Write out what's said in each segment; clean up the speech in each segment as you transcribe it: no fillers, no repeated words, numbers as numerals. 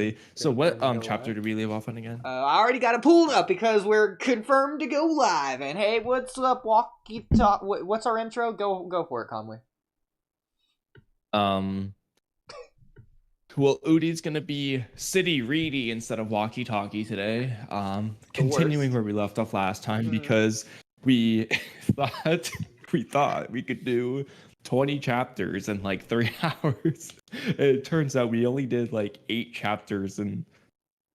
exactly. So what chapter did we leave off on again? I already got it pulled up because we're confirmed to go live. And hey, what's up, Walkie Talk? What's our intro? Go for it, Kamui. Well, Oodie's gonna be City Reedy instead of Walkie Talkie today. Continuing where we left off last time because we thought we could do 20 chapters in like 3 hours. It turns out we only did like 8 chapters in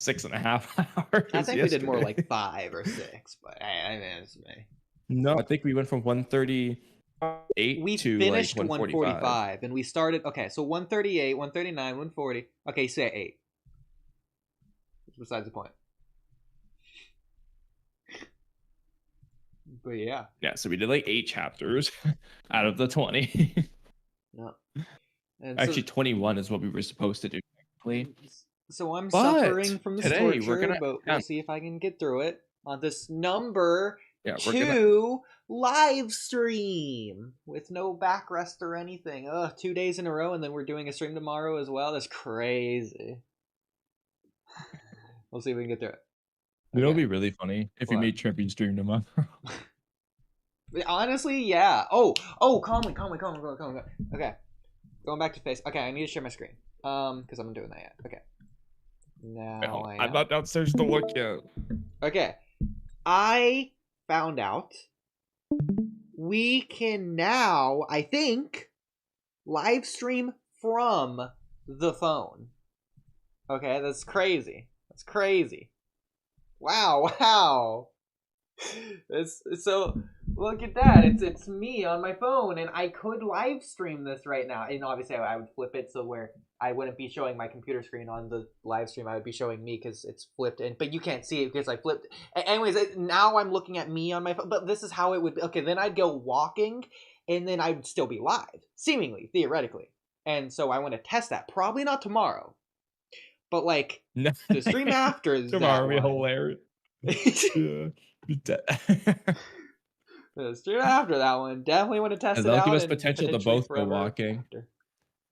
6.5 hours. I think we did more like 5 or 6, but I mean, it's me. No, I think we went from 138 we to finished like 145 and we started. Okay, so 138, 139, 140. Okay, say 8. Besides the point. But yeah. Yeah, so we did like 8 chapters out of the 20. Yeah. Actually, 21 is what we were supposed to do. So I'm suffering from this torture, but we'll see if I can get through it on this number 2 live stream with no backrest or anything. 2 days in a row, and then we're doing a stream tomorrow as well. That's crazy. We'll see if we can get through it. You know, it'd be really funny if we made champion stream tomorrow. Honestly, yeah. Oh, calm. Okay, going back to face. Okay, I need to share my screen. Because I'm not doing that yet. Okay. Now I'm not downstairs to look yet. Okay, I found out we can now, I think, live stream from the phone. Okay, that's crazy. That's crazy. Wow. So look at that. It's me on my phone, and I could live stream this right now. And obviously, I would flip it so where I wouldn't be showing my computer screen on the live stream. I would be showing me because it's flipped in, but you can't see it because I flipped. Anyways, now I'm looking at me on my phone. But this is how it would be. Okay, then I'd go walking, and then I'd still be live, seemingly, theoretically. And so I want to test that. Probably not tomorrow, but like the stream after tomorrow will be hilarious. Yeah. The stream after that one, definitely want to test it out. That'll give us potential to both go walking. After.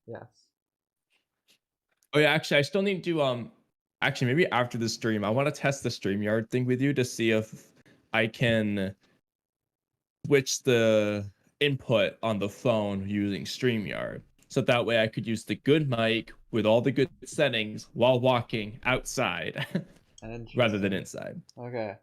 Yes. Oh yeah, actually, I still need to actually maybe after the stream, I want to test the StreamYard thing with you to see if I can switch the input on the phone using StreamYard. So that way I could use the good mic with all the good settings while walking outside rather than inside. Okay.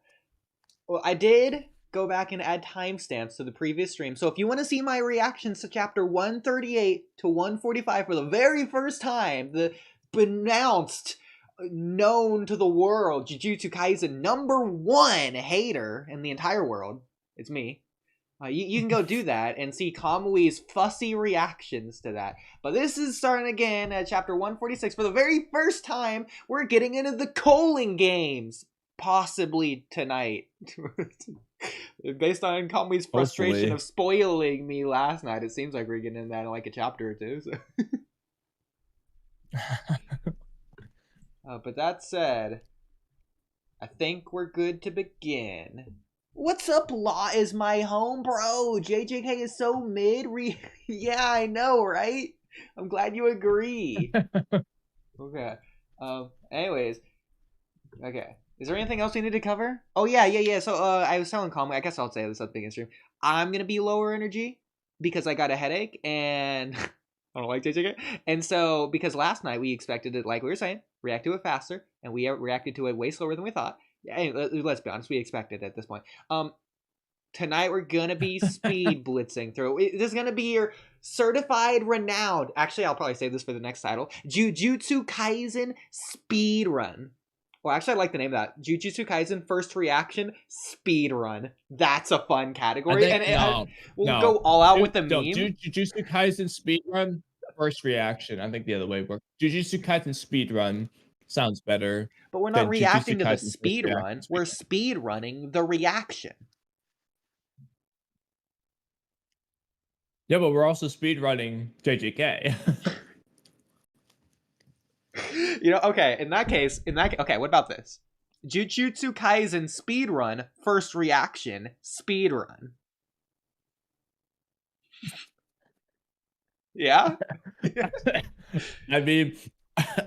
Well, I did go back and add timestamps to the previous stream. So if you want to see my reactions to chapter 138 to 145 for the very first time, the pronounced, known to the world, Jujutsu Kaisen #1 hater in the entire world, it's me. You can go do that and see Kamui's fussy reactions to that. But this is starting again at chapter 146. For the very first time, we're getting into the Culling games. Possibly tonight. Based on Kamui's frustration of spoiling me last night, it seems like we're getting into that in like a chapter or two. So. But that said, I think we're good to begin. What's up, Law is my home, bro? JJK is so mid. Yeah, I know, right? I'm glad you agree. Okay. Anyways. Okay. Is there anything else we need to cover? Oh, yeah. So, I was telling Kamui, I guess I'll say this at the beginning stream. I'm gonna be lower energy because I got a headache and I don't like JJK. And so, because last night we expected it, like we were saying, react to it faster, and we reacted to it way slower than we thought. Let's be honest, we expected it at this point. Tonight we're gonna be speed blitzing through. This is gonna be your certified renowned. Actually, I'll probably save this for the next title. Jujutsu Kaisen speed run. Well, actually, I like the name of that. Jujutsu Kaisen First Reaction Speedrun. That's a fun category. We'll go all out with the meme. Jujutsu Kaisen Speedrun First Reaction. I think the other way works. Jujutsu Kaisen Speedrun sounds better. But we're not reacting to the speedrun. We're speedrunning the reaction. Yeah, but we're also speedrunning JJK. Okay, in that case, okay, what about this? Jujutsu Kaisen speedrun, first reaction, speedrun. Yeah? I mean,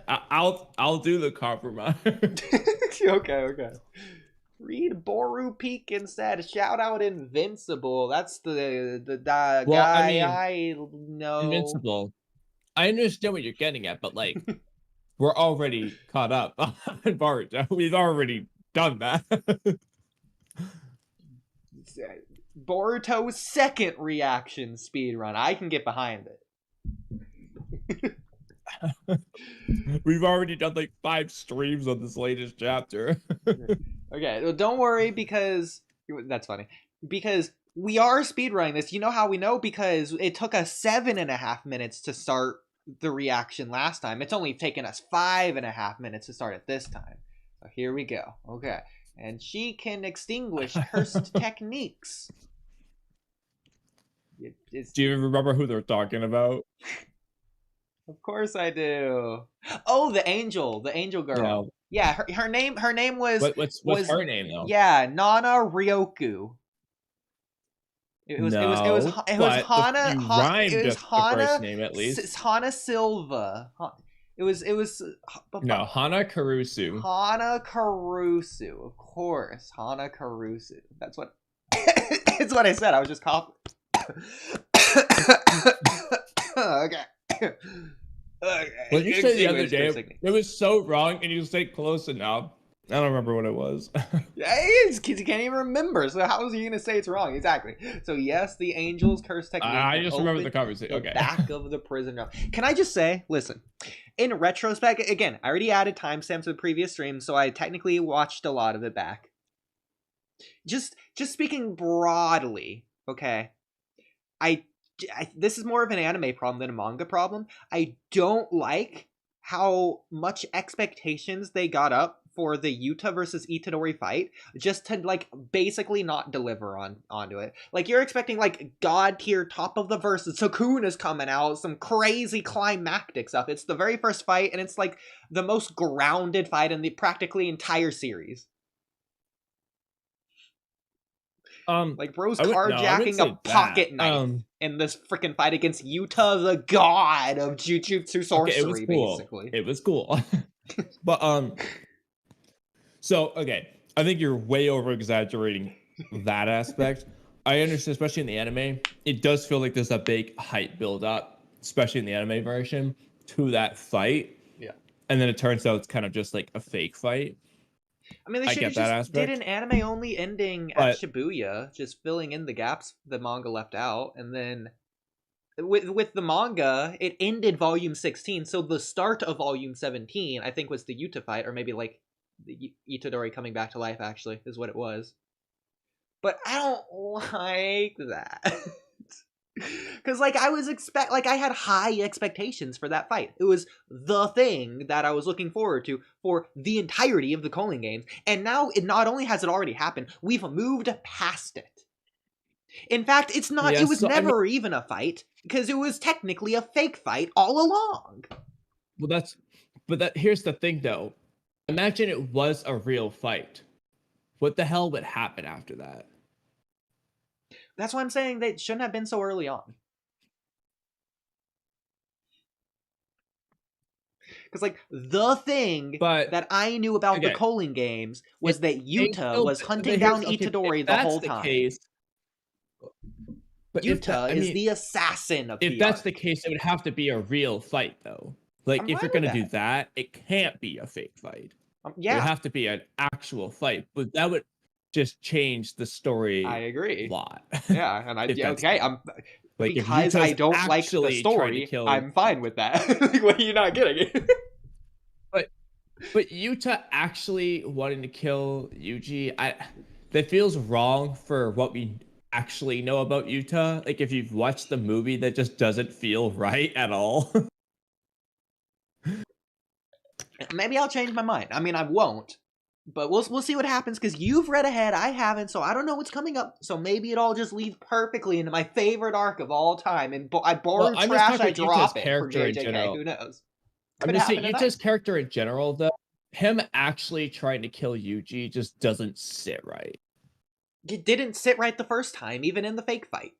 I'll do the compromise. Okay. Read Boru Peak instead. Shout out Invincible. That's the Well, I guy mean, I know. Invincible. I understand what you're getting at, but like, we're already caught up on Boruto. We've already done that. Boruto's second reaction speedrun. I can get behind it. We've already done like 5 streams on this latest chapter. Okay, well, don't worry because that's funny. Because we are speedrunning this. You know how we know? Because it took us 7.5 minutes to start the reaction last time. It's only taken us 5.5 minutes to start it this time. So here we go. Okay. And she can extinguish cursed techniques. Do you remember who they're talking about? Of course I do. Oh, the angel girl. No. Yeah, her name was what's her name though? Yeah, Nana Ryoku. It was Hana. You rhymed the first name at least. Hana Silva. It was No, Hana Karusu. Hana Karusu, of course. Hana Karusu. That's what it's what I said. I was just copying. Okay. What you said the other day, it was so wrong, and you say close enough. I don't remember what it was. Yeah, kids can't even remember. So how is he gonna say it's wrong? Exactly. So yes, the angel's curse technique. I just remember the conversation. Okay. Back of the prison room. Can I just say, listen, in retrospect, again, I already added timestamps to the previous stream, so I technically watched a lot of it back. Just speaking broadly, okay. This is more of an anime problem than a manga problem. I don't like how much expectations they got up for the Yuta versus Itadori fight, just to like basically not deliver onto it. Like you're expecting like god tier top of the verses, Sukuna's coming out, some crazy climactic stuff. It's the very first fight, and it's like the most grounded fight in the practically entire series. Like bro's carjacking a pocket knife in this freaking fight against Yuta, the god of Jujutsu sorcery. It was cool. Basically, it was cool. But so okay, I think you're way over exaggerating that aspect. I understand, especially in the anime, it does feel like there's a big hype build up, especially in the anime version, to that fight. Yeah, and then it turns out it's kind of just like a fake fight. I mean, they should have just did an anime-only ending at Shibuya, just filling in the gaps the manga left out, and then with the manga, it ended Volume 16, so the start of Volume 17, I think, was the Yuta fight, or maybe like the Itadori coming back to life, actually, is what it was. But I don't like that. Because like I had high expectations for that fight. It was the thing that I was looking forward to for the entirety of the Culling games, and now it not only has it already happened, we've moved past it. In fact, it's not. It was never even a fight because it was technically a fake fight all along. Well, here's the thing though. Imagine it was a real fight. What the hell would happen after that? That's why I'm saying they shouldn't have been so early on. Because, like, the thing that I knew about the Culling games was that Yuta was hunting down Itadori the whole time. Yuta is the assassin of If that's the case, it would have to be a real fight, though. Like, if you're going to do that, it can't be a fake fight. Yeah. It would have to be an actual fight. But that would just change the story. I agree. A lot. Yeah, and I'm like, because I don't like the story, I'm fine with that. Like, what are you not getting? But Yuta actually wanting to kill Yuji, that feels wrong for what we actually know about Yuta. Like, if you've watched the movie, that just doesn't feel right at all. Maybe I'll change my mind. I mean, I won't. But we'll see what happens, because you've read ahead, I haven't, so I don't know what's coming up. So maybe it all just leads perfectly into my favorite arc of all time. And I borrow trash, I drop it for JJK. Who knows? I'm just saying, Yuta's character in general, though, him actually trying to kill Yuji just doesn't sit right. It didn't sit right the first time, even in the fake fight.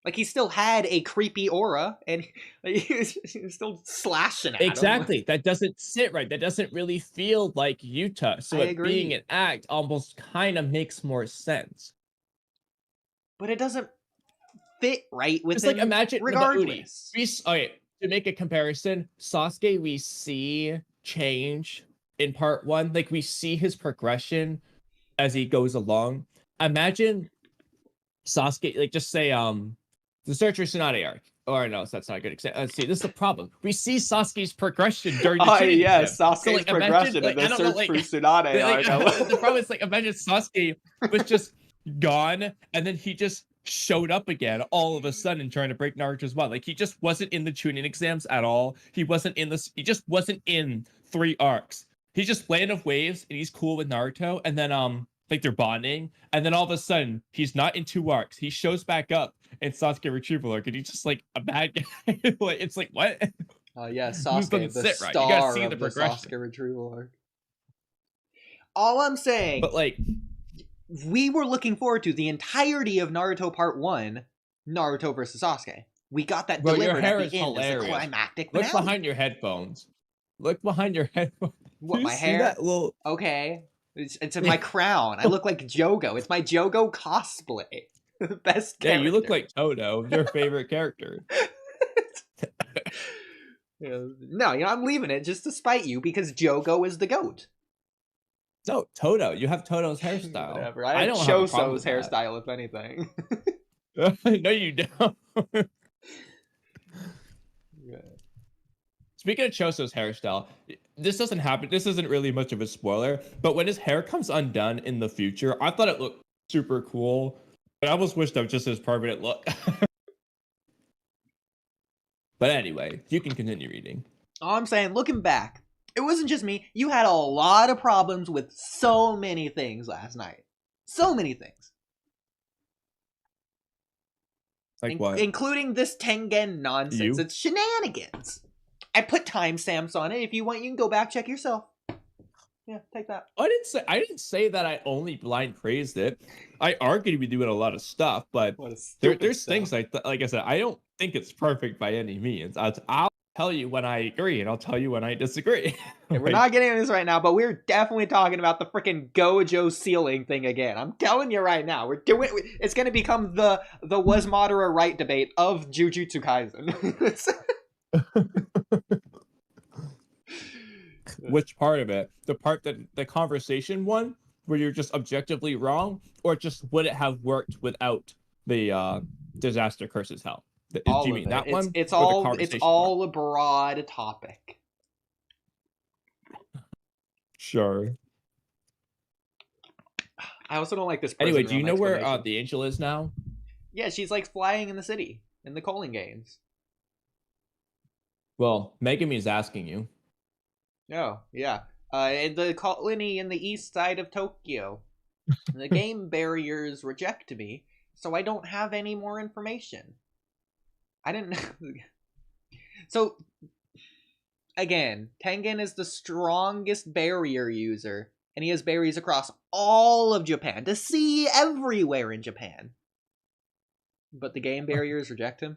Like, he still had a creepy aura, and he was still slashing at him. Exactly. That doesn't sit right. That doesn't really feel like Yuta. So I it being agree. an act almost kind of makes more sense. But it doesn't fit right with It's him like imagine with the Oodie. regardless. Okay, to make a comparison, Sasuke we see change in part 1. Like we see his progression as he goes along. Imagine Sasuke, like just say the Searcher Tsunade arc. Or no, that's not a good example. Let's see, this is the problem. We see Sasuke's progression during the Chunin exam. Sasuke's So, like, progression imagine, in the Search for Tsunade arc. the problem is, like, imagine Sasuke was just gone, and then he just showed up again all of a sudden trying to break Naruto's mind. Like, he just wasn't in the Chunin exams at all. He wasn't in this. He just wasn't in 3 arcs. He's just Land of Waves, and he's cool with Naruto, and then like they're bonding, and then all of a sudden he's not in 2 arcs. He shows back up in Sasuke Retrieval arc, and he's just like a bad guy. Like, it's like, what? Yeah, Sasuke, the sit right. You gotta see star the of the progression. Sasuke Retrieval arc. All I'm saying, But like, we were looking forward to the entirety of Naruto Part 1, Naruto versus Sasuke. We got that bro, your delivered hair at is the end as the hilarious. climactic Look finale. behind your headphones. Look behind your headphones. What, You my see hair? that little... Okay. It's in my crown. I look like Jogo. It's my Jogo cosplay. Best character. Yeah, you look like Toto, your favorite character. No, I'm leaving it just to spite you because Jogo is the GOAT. No, Toto. You have Toto's hairstyle. Whatever. I don't have Choso's hairstyle, if anything. No, you don't. Yeah. Speaking of Choso's hairstyle, this doesn't happen. This isn't really much of a spoiler, but when his hair comes undone in the future, I thought it looked super cool. But I almost wished that was just his permanent look. But anyway, you can continue reading. All I'm saying, looking back, it wasn't just me. You had a lot of problems with so many things last night. So many things. Like what? Including this Tengen nonsense. It's shenanigans. I put timestamps on it. If you want, you can go back, check yourself. Yeah, take that. I didn't say that I only blind praised it. I argued we doing a lot of stuff, but there's things like I said, I don't think it's perfect by any means. I'll tell you when I agree, and I'll tell you when I disagree. Okay, we're not getting into this right now, but we're definitely talking about the freaking Gojo ceiling thing again. I'm telling you right now, it's going to become the was Madara right debate of Jujutsu Kaisen. Which part of it? The part that the conversation one, where you're just objectively wrong, or just would it have worked without the disaster curses hell? Do you mean that one? It's all a broad topic. Sure. I also don't like this. Anyway, do you know where the angel is now? Yeah, she's like flying in the city in the Culling games. Well, Megami is asking you. Oh, yeah. In the colony in the east side of Tokyo. The game barriers reject me, so I don't have any more information. I didn't... So, again, Tengen is the strongest barrier user, and he has barriers across all of Japan, to see everywhere in Japan. But the game barriers reject him?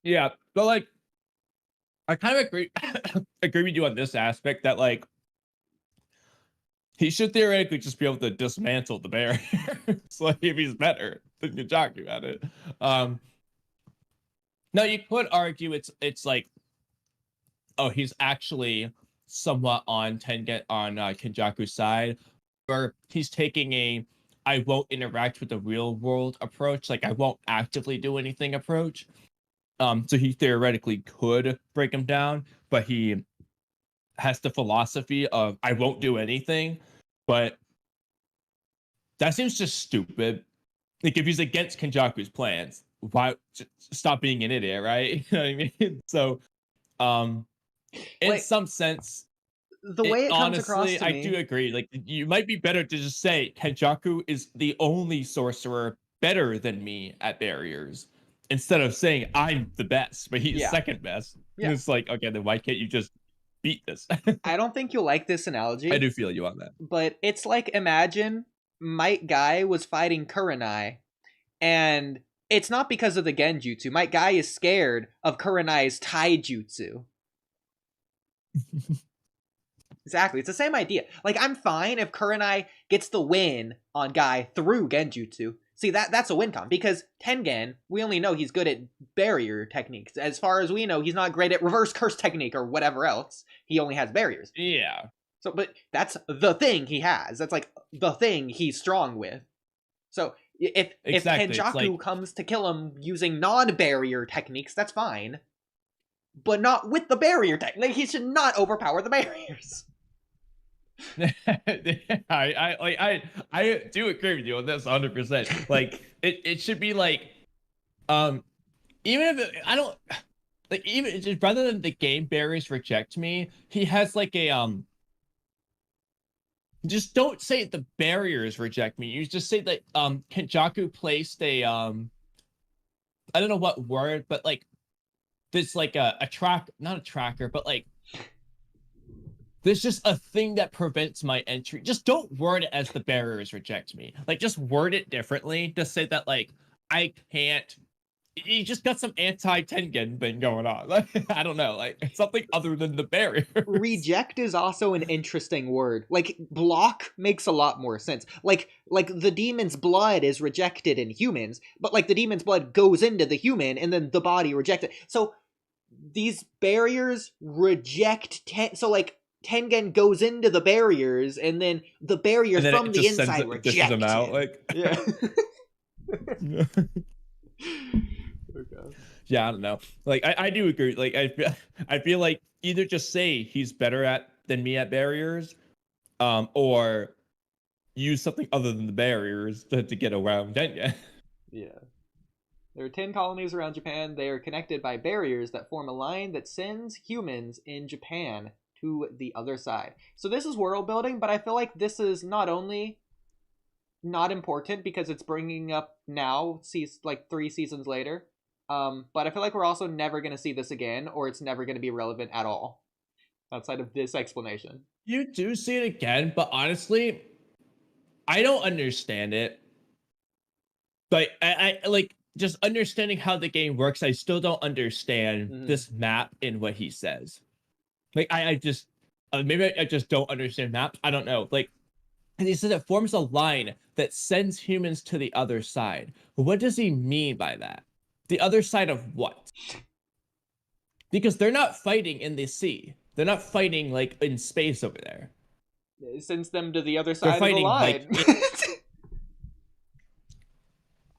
Yeah, but like, I kind of agree with you on this aspect that like he should theoretically just be able to dismantle the barrier. It's like if he's better than Kenjaku at it. Now you could argue it's like, oh, he's actually somewhat on Kenjaku's side, or he's taking a I won't interact with the real world approach, like I won't actively do anything approach. So he theoretically could break him down, but he has the philosophy of I won't do anything. But that seems just stupid. Like if he's against Kenjaku's plans, why stop being an idiot, right? You know what I mean? So, in some sense, the way it comes across to me, I do agree. Like you might be better to just say Kenjaku is the only sorcerer better than me at barriers, instead of saying I'm the best, but he's second best. Yeah. It's like, okay, then why can't you just beat this? I don't think you'll like this analogy. I do feel you on that. But it's like, imagine Might Guy was fighting Kurenai, And it's not because of the genjutsu. My guy is scared of Kurenai's taijutsu. Exactly. It's the same idea. Like, I'm fine if Kurenai gets the win on Guy through genjutsu. See, that's a win con, because Tengen, we only know he's good at barrier techniques. As far as we know, he's not great at reverse curse technique or whatever else. He only has barriers. Yeah. So, but that's the thing he has. That's like the thing he's strong with. So if Kenjaku comes to kill him using non-barrier techniques, that's fine. But not with the barrier technique. He should not overpower the barriers. I do agree with you on this 100%. Like it should be like even if I don't like, even just rather than the game barriers reject me, he has like a just don't say the barriers reject me. You just say that Kenjaku placed a I don't know what word, but like this like a track, not a tracker, but like there's just a thing that prevents my entry. Just don't word it as the barriers reject me. Like, just word it differently. Just say that, like, I can't. You just got some anti-Tengen thing going on. Like, I don't know. Like, something other than the barrier. Reject is also an interesting word. Like, block makes a lot more sense. Like the demon's blood is rejected in humans, but, like, the demon's blood goes into the human, and then the body rejects it. So, these barriers reject... So, like... Tengen goes into the barriers, and then the barriers from the inside reject them out. Like, yeah. Okay. Yeah, I don't know. Like, I do agree. Like, I feel like either just say he's better than me at barriers, or use something other than the barriers to get around Tengen. Yeah. There are 10 colonies around Japan. They are connected by barriers that form a line that sends humans in Japan to the other side. So this is world building, but I feel like this is not only not important because it's bringing up now, like 3 seasons later, but I feel like we're also never going to see this again, or it's never going to be relevant at all outside of this explanation. You do see it again, but honestly, I don't understand it. Like, I like just understanding how the game works. I still don't understand this map in what he says. Like, I just, maybe I just don't understand maps. I don't know. Like, and he says it forms a line that sends humans to the other side. What does he mean by that? The other side of what? Because they're not fighting in the sea. They're not fighting, like, in space over there. It sends them to the other side of the line. Like,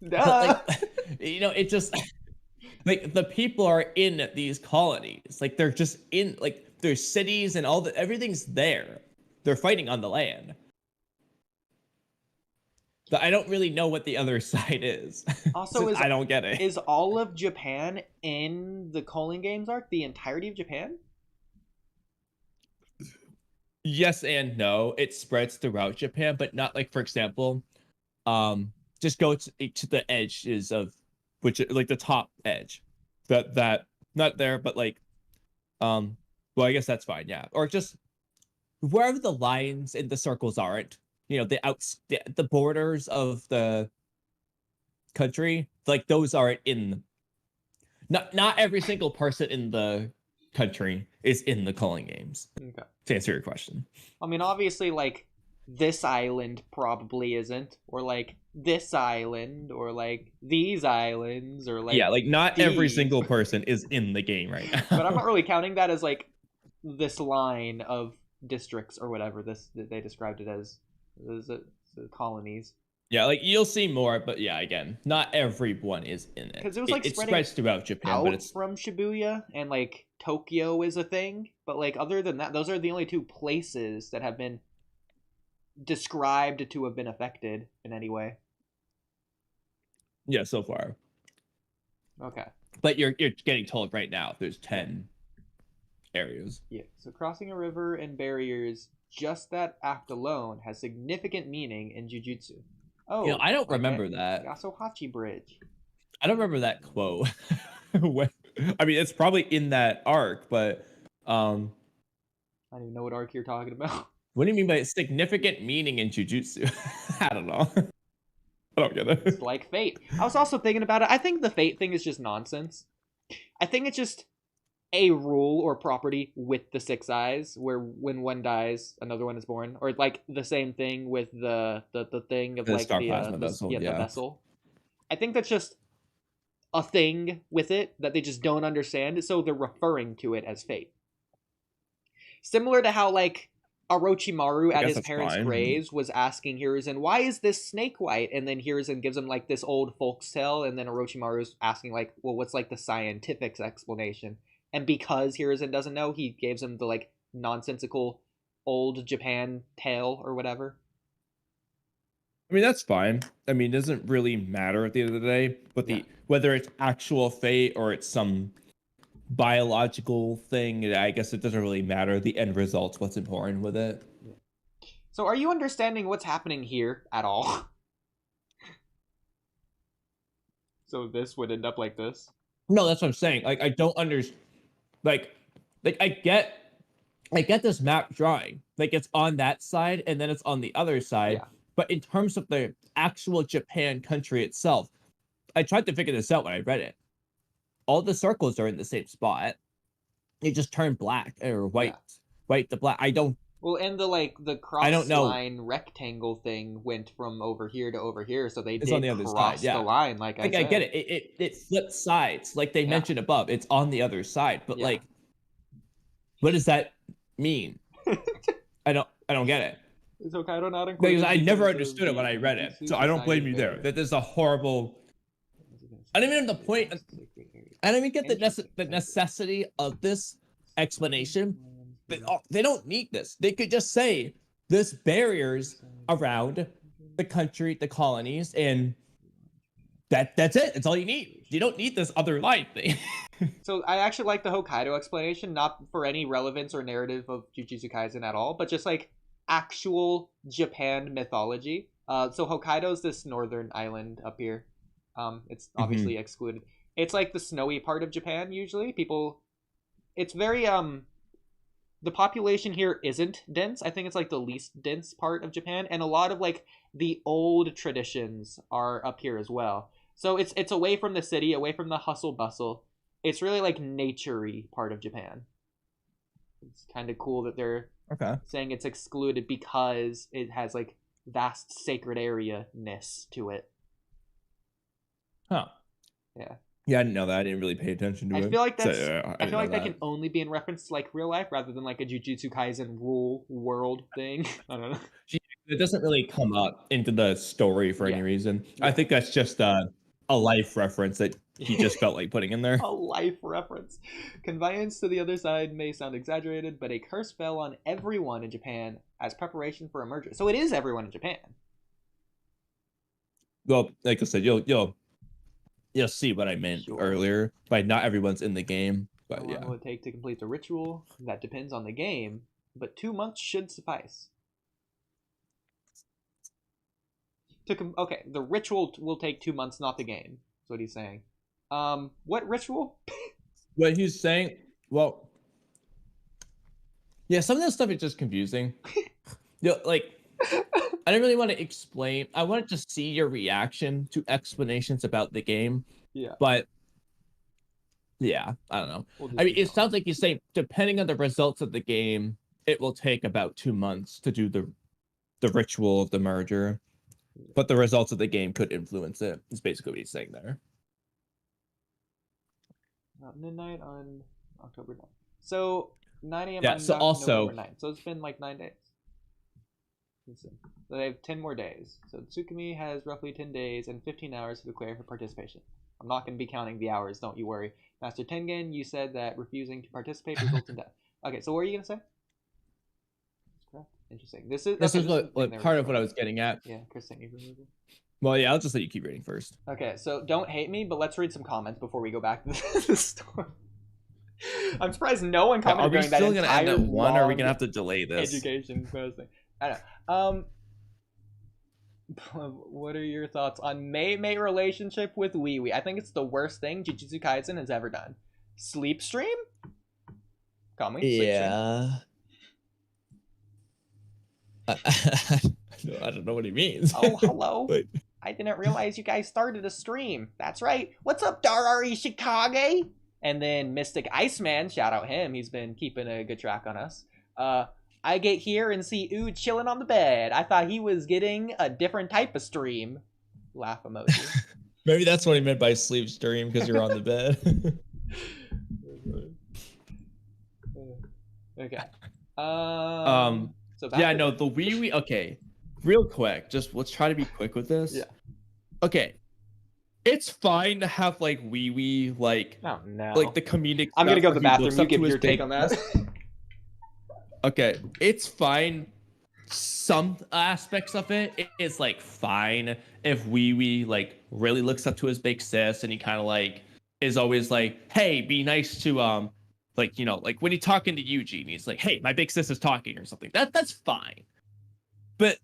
Duh. Like, you know, it just... Like, the people are in these colonies. Like, they're just in, like, there's cities and everything's there. They're fighting on the land. But I don't really know what the other side is. Also, I don't get it. Is all of Japan in the Culling Games arc? The entirety of Japan? Yes and no. It spreads throughout Japan, but not like, for example, just go to the edges of which, like, the top edge. That not there, but like, well, I guess that's fine, yeah. Or just wherever the lines and the circles aren't, you know, the borders of the country, like, those aren't in. Not every single person in the country is in the Culling Games. Okay. To answer your question. I mean, obviously, like, this island probably isn't, or like this island, or like these islands, or like, yeah, like, not every single person is in the game right now. But I'm not really counting that as like this line of districts or whatever they described it as. Is it colonies? Yeah, like, you'll see more, but yeah, again, not everyone is in it. Because it was like it spreads throughout Japan, but it's from Shibuya, and like Tokyo is a thing, but like other than that, those are the only 2 places that have been described to have been affected in any way. Yeah, so far. Okay. But you're getting told right now there's 10 areas. Yeah. So crossing a river and barriers, just that act alone has significant meaning in Jujutsu. Oh, you know, I don't remember that. Yasuhachi Bridge. I don't remember that quote. I mean, it's probably in that arc, but I don't even know what arc you're talking about. What do you mean by significant meaning in Jujutsu? I don't know. I don't get it. It's like fate. I was also thinking about it. I think the fate thing is just nonsense. I think it's just a rule or property with the 6 eyes, where when one dies, another one is born, or like the same thing with the thing of The like star plasma vessel, the yeah. vessel. I think that's just a thing with it that they just don't understand, so they're referring to it as fate. Similar to how like Orochimaru at his parents' graves was asking Hiruzen, why is this snake white? And then Hiruzen gives him like this old folk's tale, and then Orochimaru's asking like, well, what's like the scientific explanation? And because Hiruzen doesn't know, he gives him the like nonsensical old Japan tale or whatever. I mean, that's fine. I mean, it doesn't really matter at the end of the day, but whether it's actual fate or it's some biological thing, I guess it doesn't really matter. The end result's what's important with it. So are you understanding what's happening here at all? So this would end up like this? No, that's what I'm saying. Like, I don't understand. Like I get this map drawing. Like, it's on that side and then it's on the other side. Yeah. But in terms of the actual Japan country itself, I tried to figure this out when I read it. All the circles are in the same spot. They just turn black or white, white to black. I don't. Well, and the cross line rectangle thing went from over here to over here, so they did cross the line. Like I said. I get it. It flips sides, like they mentioned above. It's on the other side, but like, what does that mean? I don't get it. Is Hokkaido not included? Because I never understood it when I read it, so I don't blame you there. That is a horrible. I don't even know the point. I don't even get the necessity of this explanation. They don't need this. They could just say this barriers around the country, the colonies, and that's it. It's all you need. You don't need this other line thing. So I actually like the Hokkaido explanation, not for any relevance or narrative of Jujutsu Kaisen at all, but just like actual Japan mythology. So Hokkaido's this northern island up here. It's obviously excluded. It's like the snowy part of Japan usually. It's very the population here isn't dense. I think it's like the least dense part of Japan, and a lot of like the old traditions are up here as well. So it's away from the city, away from the hustle bustle. It's really like nature-y part of Japan. It's kind of cool that they're saying it's excluded because it has like vast sacred area-ness to it. Huh. Yeah. Yeah, I didn't know that. I didn't really pay attention to it. I feel like that's. I feel like that can only be in reference to like real life rather than like a Jujutsu Kaisen rule world thing. I don't know. It doesn't really come up into the story for any reason. I think that's just a life reference that he just felt like putting in there. A life reference. Conveyance to the other side may sound exaggerated, but a curse fell on everyone in Japan as preparation for a merger. So it is everyone in Japan. Well, like I said, you'll see what I meant earlier. By not everyone's in the game, but How long will it take to complete the ritual? That depends on the game, but 2 months should suffice. Okay, the ritual will take 2 months, not the game. That's what he's saying. What ritual? What he's saying, well, yeah, some of that stuff is just confusing. Like, I don't really want to explain. I wanted to see your reaction to explanations about the game. Yeah. But yeah, I don't know. I mean, it sounds like he's saying, depending on the results of the game, it will take about 2 months to do the ritual of the merger. But the results of the game could influence it. Is basically what he's saying there. Midnight on October 9th. So 9 a.m. on November 9th. So it's been like 9 days. So they have 10 more days. So Tsukumi has roughly 10 days and 15 hours to declare for participation. I'm not going to be counting the hours, don't you worry. Master Tengen, you said that refusing to participate results in death. Okay, so what are you going to say? That's correct. Interesting. This is what part of what I was getting at. Yeah, Chris sent you removal. Well, yeah, I'll just let you keep reading first. Okay, so don't hate me, but let's read some comments before we go back to the story. I'm surprised no one commented during that entire. Are we still going to end at 1, or are we going to have to delay this? Education posting. I don't know. What are your thoughts on Meimei relationship with Wee? I think it's the worst thing Jujutsu Kaisen has ever done. Sleep stream? Kamui? Yeah. I don't know what he means. Oh, hello. But I didn't realize you guys started a stream. That's right. What's up, Darari Shikage? And then Mystic Iceman, shout out him. He's been keeping a good track on us. I get here and see Ood chilling on the bed. I thought he was getting a different type of stream. Laugh emoji. Maybe that's what he meant by sleep stream, because you're on the bed. Okay. So yeah, no, the wee. Okay, real quick. Just let's try to be quick with this. Yeah. Okay. It's fine to have like wee like oh, no. like the comedic. I'm gonna go to the bathroom. You give your take on that. Okay, it's fine. Some aspects of it is like fine if wee like really looks up to his big sis and he kind of like is always like, hey, be nice to like, you know, like when he's talking to Eugene, he's like, hey, my big sis is talking or something. That's fine. But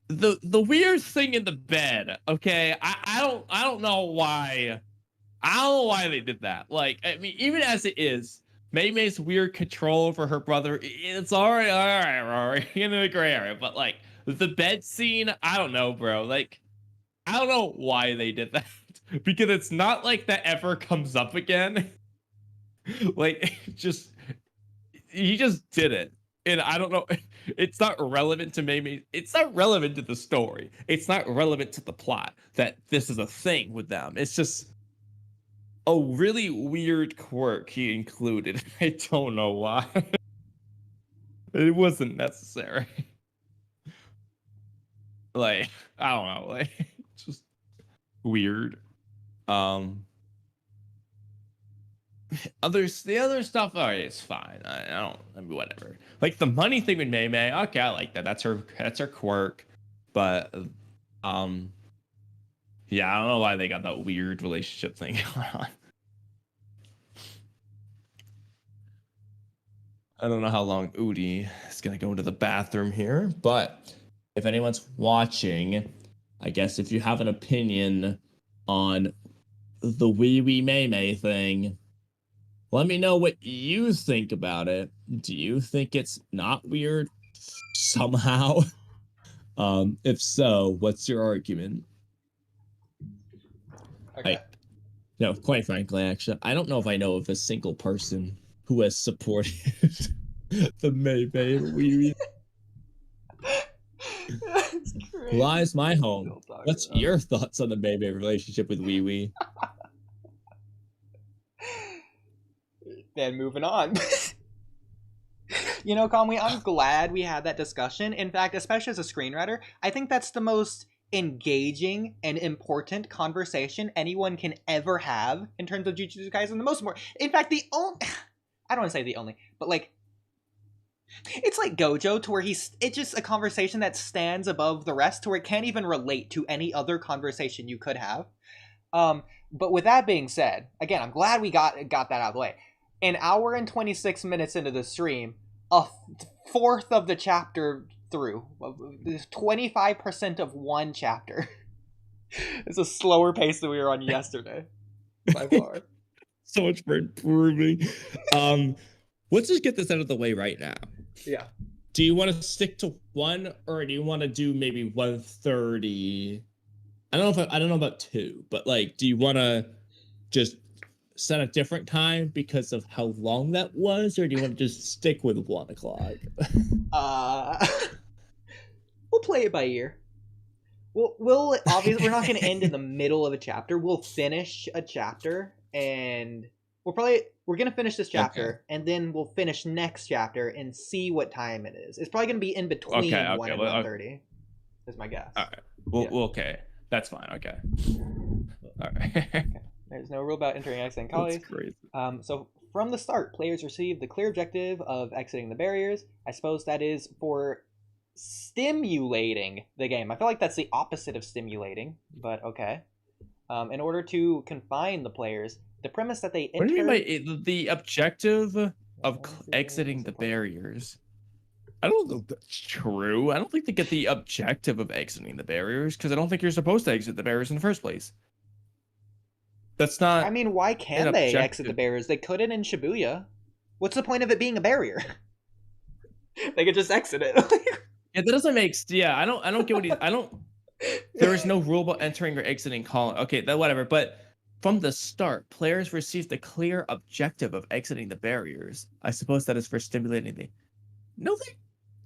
the weird thing in the bed, okay, I don't know why. I don't know why they did that. Like, I mean, even as it is, Meimei's weird control over her brother, it's all right, in the gray area. But like the bed scene, I don't know, bro. Like, I don't know why they did that. Because it's not like that ever comes up again. Like, he just did it. And I don't know, it's not relevant to Meimei. It's not relevant to the story. It's not relevant to the plot that this is a thing with them. It's just a really weird quirk he included. I don't know why. It wasn't necessary. Like, I don't know, like, just weird. The other stuff, all right, it's fine. I mean, whatever. Like the money thing with Meimei, okay, I like that. That's her quirk. But yeah, I don't know why they got that weird relationship thing going on. I don't know how long Oodie is gonna go into the bathroom here, but if anyone's watching, I guess if you have an opinion on the wee Meimei thing, let me know what you think about it. Do you think it's not weird somehow? If so, what's your argument? Okay. No, quite frankly, actually, I don't know if I know of a single person who has supported the Meimei wee. Lies my home. What's your thoughts on the Meimei relationship with wee wee? Then moving on. You know, Kamui, I'm glad we had that discussion. In fact, especially as a screenwriter, I think that's the most engaging and important conversation anyone can ever have in terms of Jujutsu Kaisen. The most important. In fact, the only. I don't want to say the only, but like. It's like Gojo, to where it's just a conversation that stands above the rest, to where it can't even relate to any other conversation you could have. But with that being said, again, I'm glad we got that out of the way. An hour and 26 minutes into the stream, a fourth of the chapter through, 25% of one chapter. It's a slower pace than we were on yesterday, by far. So much for improving. Let's just get this out of the way right now. Yeah. Do you want to stick to one, or do you want to do maybe 130? I don't know about 2, but like, do you want to just set a different time because of how long that was, or do you want to just stick with 1 o'clock? We'll play it by ear. We'll obviously, we're not going to end in the middle of a chapter. We'll finish a chapter, and we're going to finish this chapter, and then we'll finish next chapter and see what time it is. It's probably going to be in between 1 and 1:30. Is my guess. All right. Well, okay. That's fine. Okay. All right. Okay. There's no rule about entering exiting college. That's crazy. So from the start, players receive the clear objective of exiting the barriers. I suppose that is for stimulating the game. I feel like that's the opposite of stimulating, but okay. In order to confine the players, the premise that they enter... What do you mean by the objective of exiting the barriers? I don't know if that's true. I don't think they get the objective of exiting the barriers, because I don't think you're supposed to exit the barriers in the first place. That's not... I mean, why can't they exit the barriers? They couldn't in Shibuya. What's the point of it being a barrier? They could just exit it. Yeah, that doesn't make... Yeah, I don't get what he... I don't... There is no rule about entering or exiting Culling. Okay, that whatever. But from the start, players received the clear objective of exiting the barriers. I suppose that is for stimulating the. No, they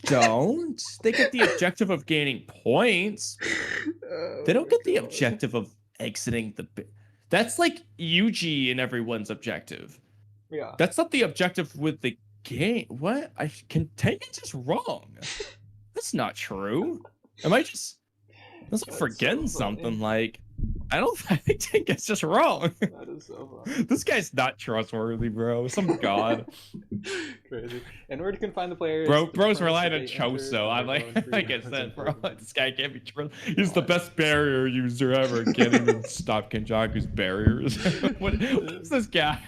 don't. They get the objective of gaining points. Oh They don't my get the God. objective of exiting the. That's like Yuji and everyone's objective. Yeah. That's not the objective with the game. What? I can Tengen's just wrong. That's not true. Am I just? Unless I'm forgetting something. Like, I think Tengen's just wrong. That is so funny. This guy's not trustworthy, bro. Some god. Crazy. In order to confine the players, Bro's relying on Choso. I'm like I said, bro, this guy can't be trusted. He's the best barrier user ever. Can't even stop Kenjaku's barriers. what is this guy?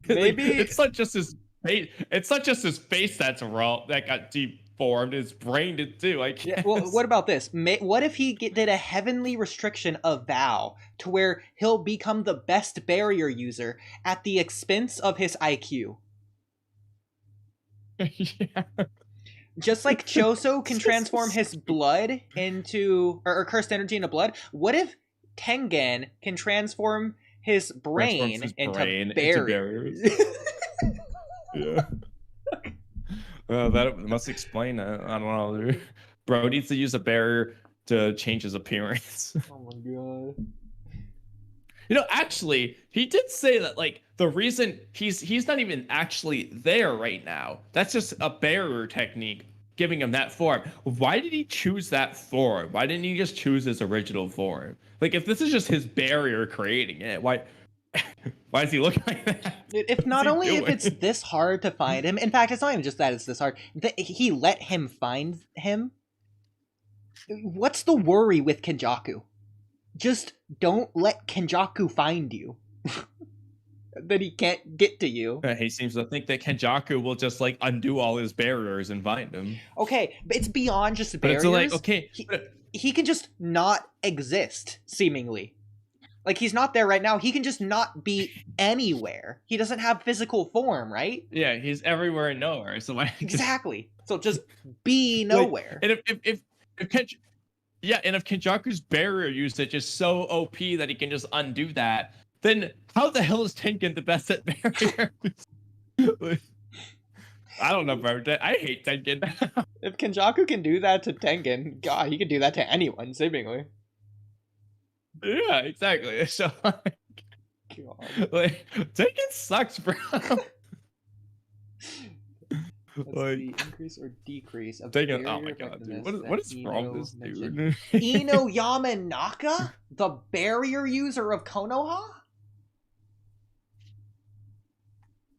Maybe like, it's not just his face. It's not just his face that's wrong. That got deformed. His brain did too. I guess. Yeah, well, what about this? What if he did a heavenly restriction of Vow to where he'll become the best barrier user at the expense of his IQ? Yeah. Just like Choso can transform his blood into, or cursed energy into blood, what if Tengen can transform his brain, into barriers? Yeah. That must explain it. I don't know, dude. Bro needs to use a barrier to change his appearance. Oh my god. You know, actually, he did say that, like, the reason he's not even actually there right now. That's just a barrier technique giving him that form. Why did he choose that form? Why didn't he just choose his original form? Like, if this is just his barrier creating it, why does he look like that? If not only if it's this hard to find him, in fact, it's not even just that it's this hard. He let him find him. What's the worry with Kenjaku? Just don't let Kenjaku find you. That he can't get to you. He seems to think that Kenjaku will just like undo all his barriers and find him. Okay, but it's beyond just barriers. But it's like, okay, he can just not exist, seemingly. Like, he's not there right now. He can just not be anywhere. He doesn't have physical form, right? Yeah, he's everywhere and nowhere. So why? Exactly. So just be nowhere. Like, and if Kenjaku's barrier usage is so OP that he can just undo that, then how the hell is Tengen the best at barriers? I don't know, bro. I hate Tengen. If Kenjaku can do that to Tengen, God, he can do that to anyone, seemingly. Yeah, exactly. So, like Tengen sucks, bro. Like, the increase or decrease of Tengen, oh my god, dude. What is wrong with this dude? Ino Yamanaka? The barrier user of Konoha?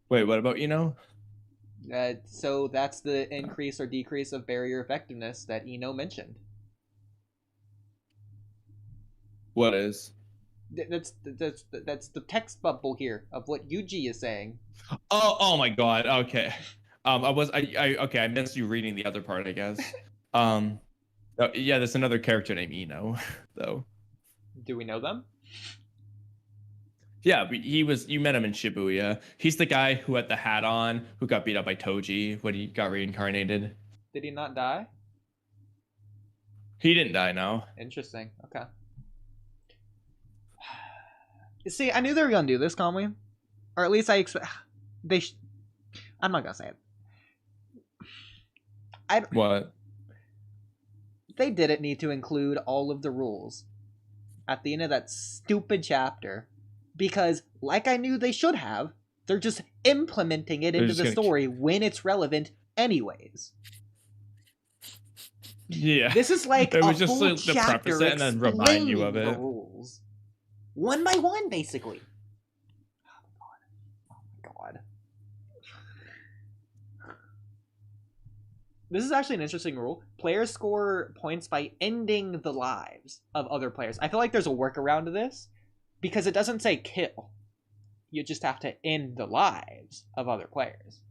Wait, what about Ino? So that's the increase or decrease of barrier effectiveness that Ino mentioned. What is? That's the text bubble here of what Yuji is saying. Oh my god. Okay. I missed you reading the other part, I guess. Yeah, there's another character named Ino, though. Do we know them? Yeah, you met him in Shibuya. He's the guy who had the hat on, who got beat up by Toji when he got reincarnated. Did he not die? He didn't die, no. Interesting. Okay. See, I knew they were gonna do this, Kamui. Or at least I expect I'm not gonna say it. What? They didn't need to include all of the rules at the end of that stupid chapter. Because, like I knew they should have, they're just implementing it into the story when it's relevant anyways. Yeah. This is like it was a just full to chapter preface it and then remind you of it. The rules. One by one, basically. Oh my god. This is actually an interesting rule. Players score points by ending the lives of other players. I feel like there's a workaround to this. Because it doesn't say kill. You just have to end the lives of other players.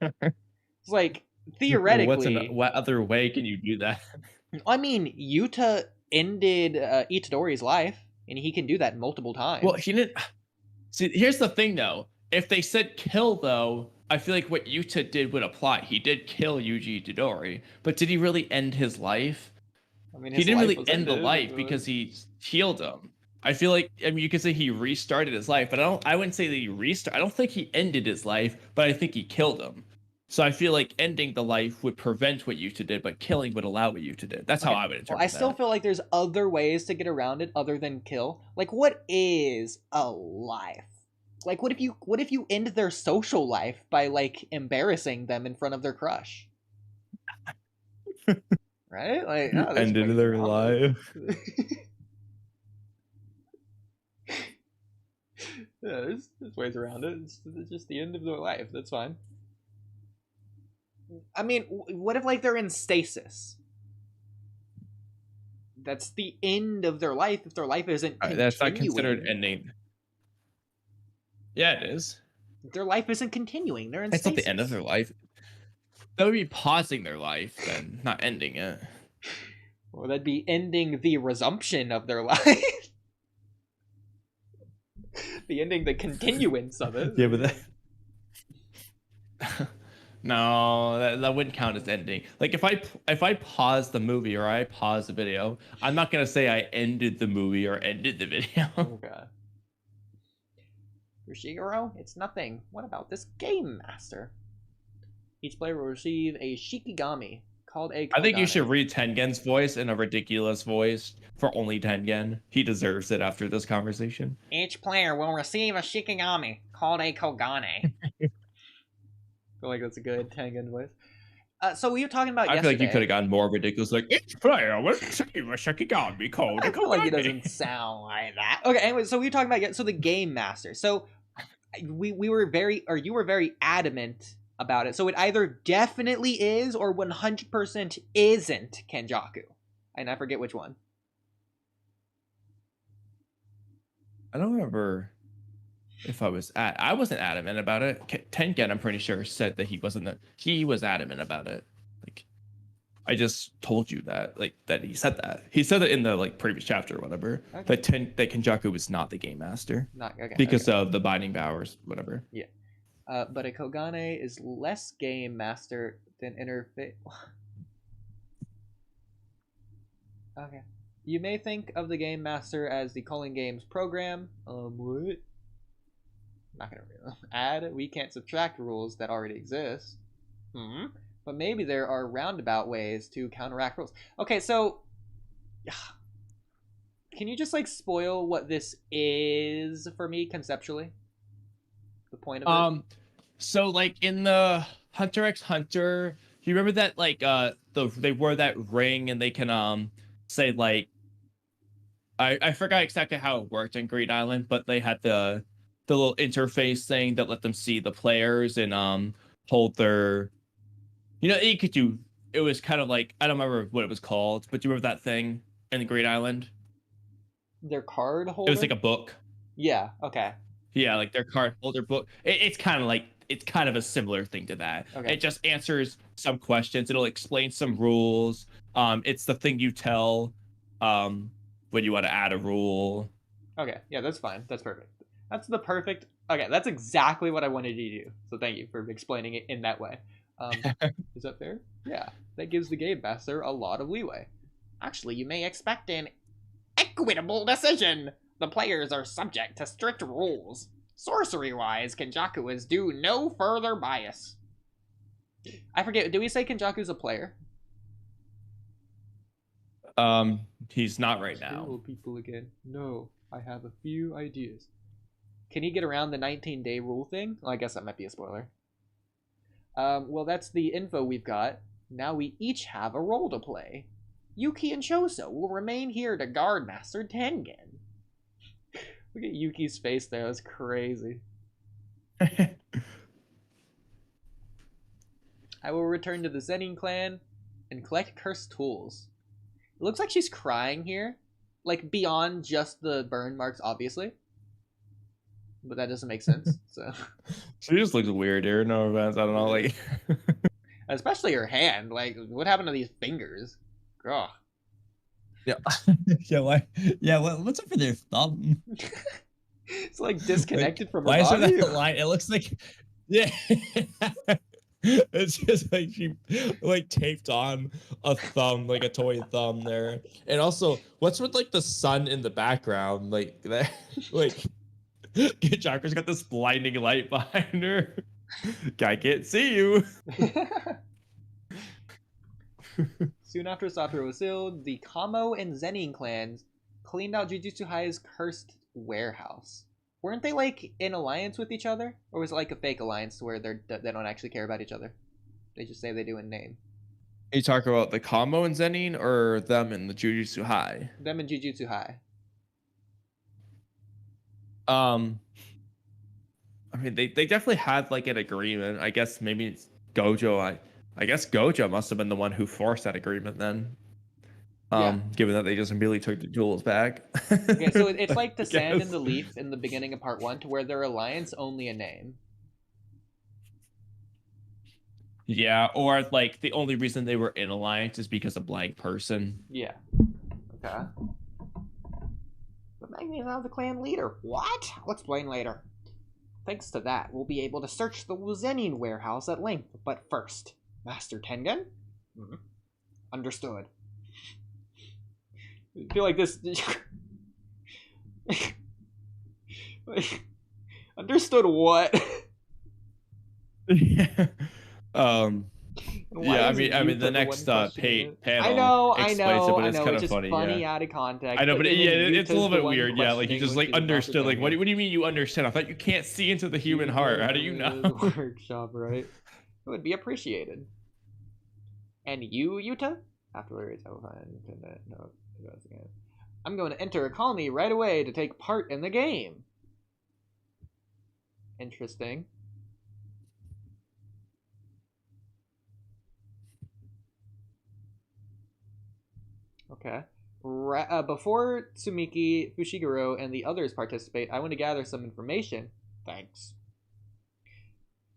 It's like, theoretically... What other way can you do that? I mean, Yuta ended Itadori's life, and he can do that multiple times. Well, he didn't... See, here's the thing, though. If they said kill, though, I feel like what Yuta did would apply. He did kill Yuji Itadori, but did he really end his life? I mean, he his didn't life really was end the ended, life but- because he healed him. I feel like, I mean, you could say he restarted his life, but I wouldn't say that he restart. I don't think he ended his life, but I think he killed him. So I feel like ending the life would prevent what Yuta did, but killing would allow what Yuta did. That's how I would interpret Well, I still that. feel like there's other ways to get around it other than kill. Like, what is a life? Like, what if you end their social life by like embarrassing them in front of their crush? Right? Like, You oh, there's ended ways their around it. life. Yeah, there's ways around it. It's just the end of their life. That's fine. I mean, what if like they're in stasis? That's the end of their life if their life isn't continuing. That's not considered ending. Yeah, it is. Their life isn't continuing. They're in It's stasis. not the end of their life. That would be pausing their life, then, not ending it. Well, that'd be ending the resumption of their life. The ending, the continuance of it. Yeah, but that... No, that wouldn't count as ending. Like if I pause the movie or I pause the video, I'm not gonna say I ended the movie or ended the video. Okay. For Shigeru, it's nothing. What about this game master? Each player will receive a Shikigami called a Kogane. I think you should read Tengen's voice in a ridiculous voice for only Tengen. He deserves it after this conversation. Each player will receive a Shikigami called a Kogane. I feel like that's a good Tengen voice. So we were talking about yesterday. I feel like you could have gotten more ridiculous, like each player will receive a Shikigami called a I feel like it Kogane. doesn't sound like that. Okay, anyway, so we were talking about the game master. So we were very, or you were very adamant about it. So it either definitely is or 100% isn't Kenjaku. And I forget which one. I don't remember if I wasn't adamant about it. Tengen, I'm pretty sure, said that he was adamant about it. Like, I just told you that, like, that he said that. He said it in the like previous chapter or whatever. Okay. That Kenjaku was not the game master. Because of the binding powers, whatever. Yeah. But a Kogane is less game master than interface. Okay. You may think of the game master as the Culling Games program. What? Not gonna add. We can't subtract rules that already exist. But maybe there are roundabout ways to counteract rules. Okay, so can you just like spoil what this is for me conceptually? The point of it. So like in the Hunter x Hunter, you remember that like they wear that ring and they can say like I forgot exactly how it worked in Great Island, but they had the little interface thing that let them see the players and hold their, you could do, it was kind of like, I don't remember what it was called, but do you remember that thing in the Great Island? Their card holder? It was like a book. Yeah, okay. Yeah, like their card holder book. It's kind of a similar thing to that. Okay. It just answers some questions. It'll explain some rules. It's the thing you tell when you want to add a rule. Okay, yeah, that's fine. That's perfect. That's the perfect. Okay, that's exactly what I wanted you to do. So thank you for explaining it in that way. Is that fair? Yeah, that gives the game master a lot of leeway. Actually, you may expect an equitable decision. The players are subject to strict rules. Sorcery-wise, Kenjaku is due no further bias. I forget, do we say Kenjaku's a player? He's not right now. Kill people again. No, I have a few ideas. Can he get around the 19-day rule thing? Well, I guess that might be a spoiler. Well, that's the info we've got. Now we each have a role to play. Yuki and Choso will remain here to guard Master Tengen. Look at Yuki's face there. That's crazy. I will return to the Zenin clan and collect cursed tools. It looks like she's crying here. Like, beyond just the burn marks, obviously. But that doesn't make sense, so... She just looks weird here. No offense, I don't know, like... Especially her hand. Like, what happened to these fingers? Ugh. Yeah. Yeah, why? Yeah, what's up with their thumb? It's like disconnected from her body. Why is there that body? line? It looks like... Yeah. It's just like she like taped on a thumb, like a toy thumb there. And also, what's with like the sun in the background? Like that, like Chakra's got this blinding light behind her. I can't see you. Soon after Sakura was sealed, the Kamo and Zenin clans cleaned out Jujutsu High's cursed warehouse. Weren't they like in alliance with each other, or was it like a fake alliance where they don't actually care about each other? They just say they do in name. Are you talking about the Kamo and Zenin or them in the Jujutsu High? Them in Jujutsu High. I mean, they definitely had like an agreement. I guess maybe it's Gojo. I guess Gojo must have been the one who forced that agreement then. Yeah. Given that they just immediately took the jewels back. Okay, so it's like the I sand and guess. the leaf in the beginning of part 1, to where their alliance only a name. Yeah, or like the only reason they were in alliance is because of blank person. Yeah. Okay. But Meimei is now the clan leader. What? I'll explain later. Thanks to that, we'll be able to search the Zenin warehouse at length. But first, Master Tengen? Mm-hmm. Understood. I feel like this... Understood what? Yeah. Why Yeah, is I mean, the Yuta next one questioning it? panel I explains it, but it's know. kind It's of just funny. funny Yeah, out of context. I know, but then yeah, it's a Yuta's little the bit one weird. Yeah, like you questioning just what like Master understood. Like, what Tengen. do you mean you understand? I thought you can't see into the human heart. How do you know? Workshop, right? It would be appreciated. And you, Yuta? Afterwards, I will find no. I'm going to enter a colony right away to take part in the game. Interesting. Okay. Before Tsumiki, Fushiguro, and the others participate, I want to gather some information. Thanks.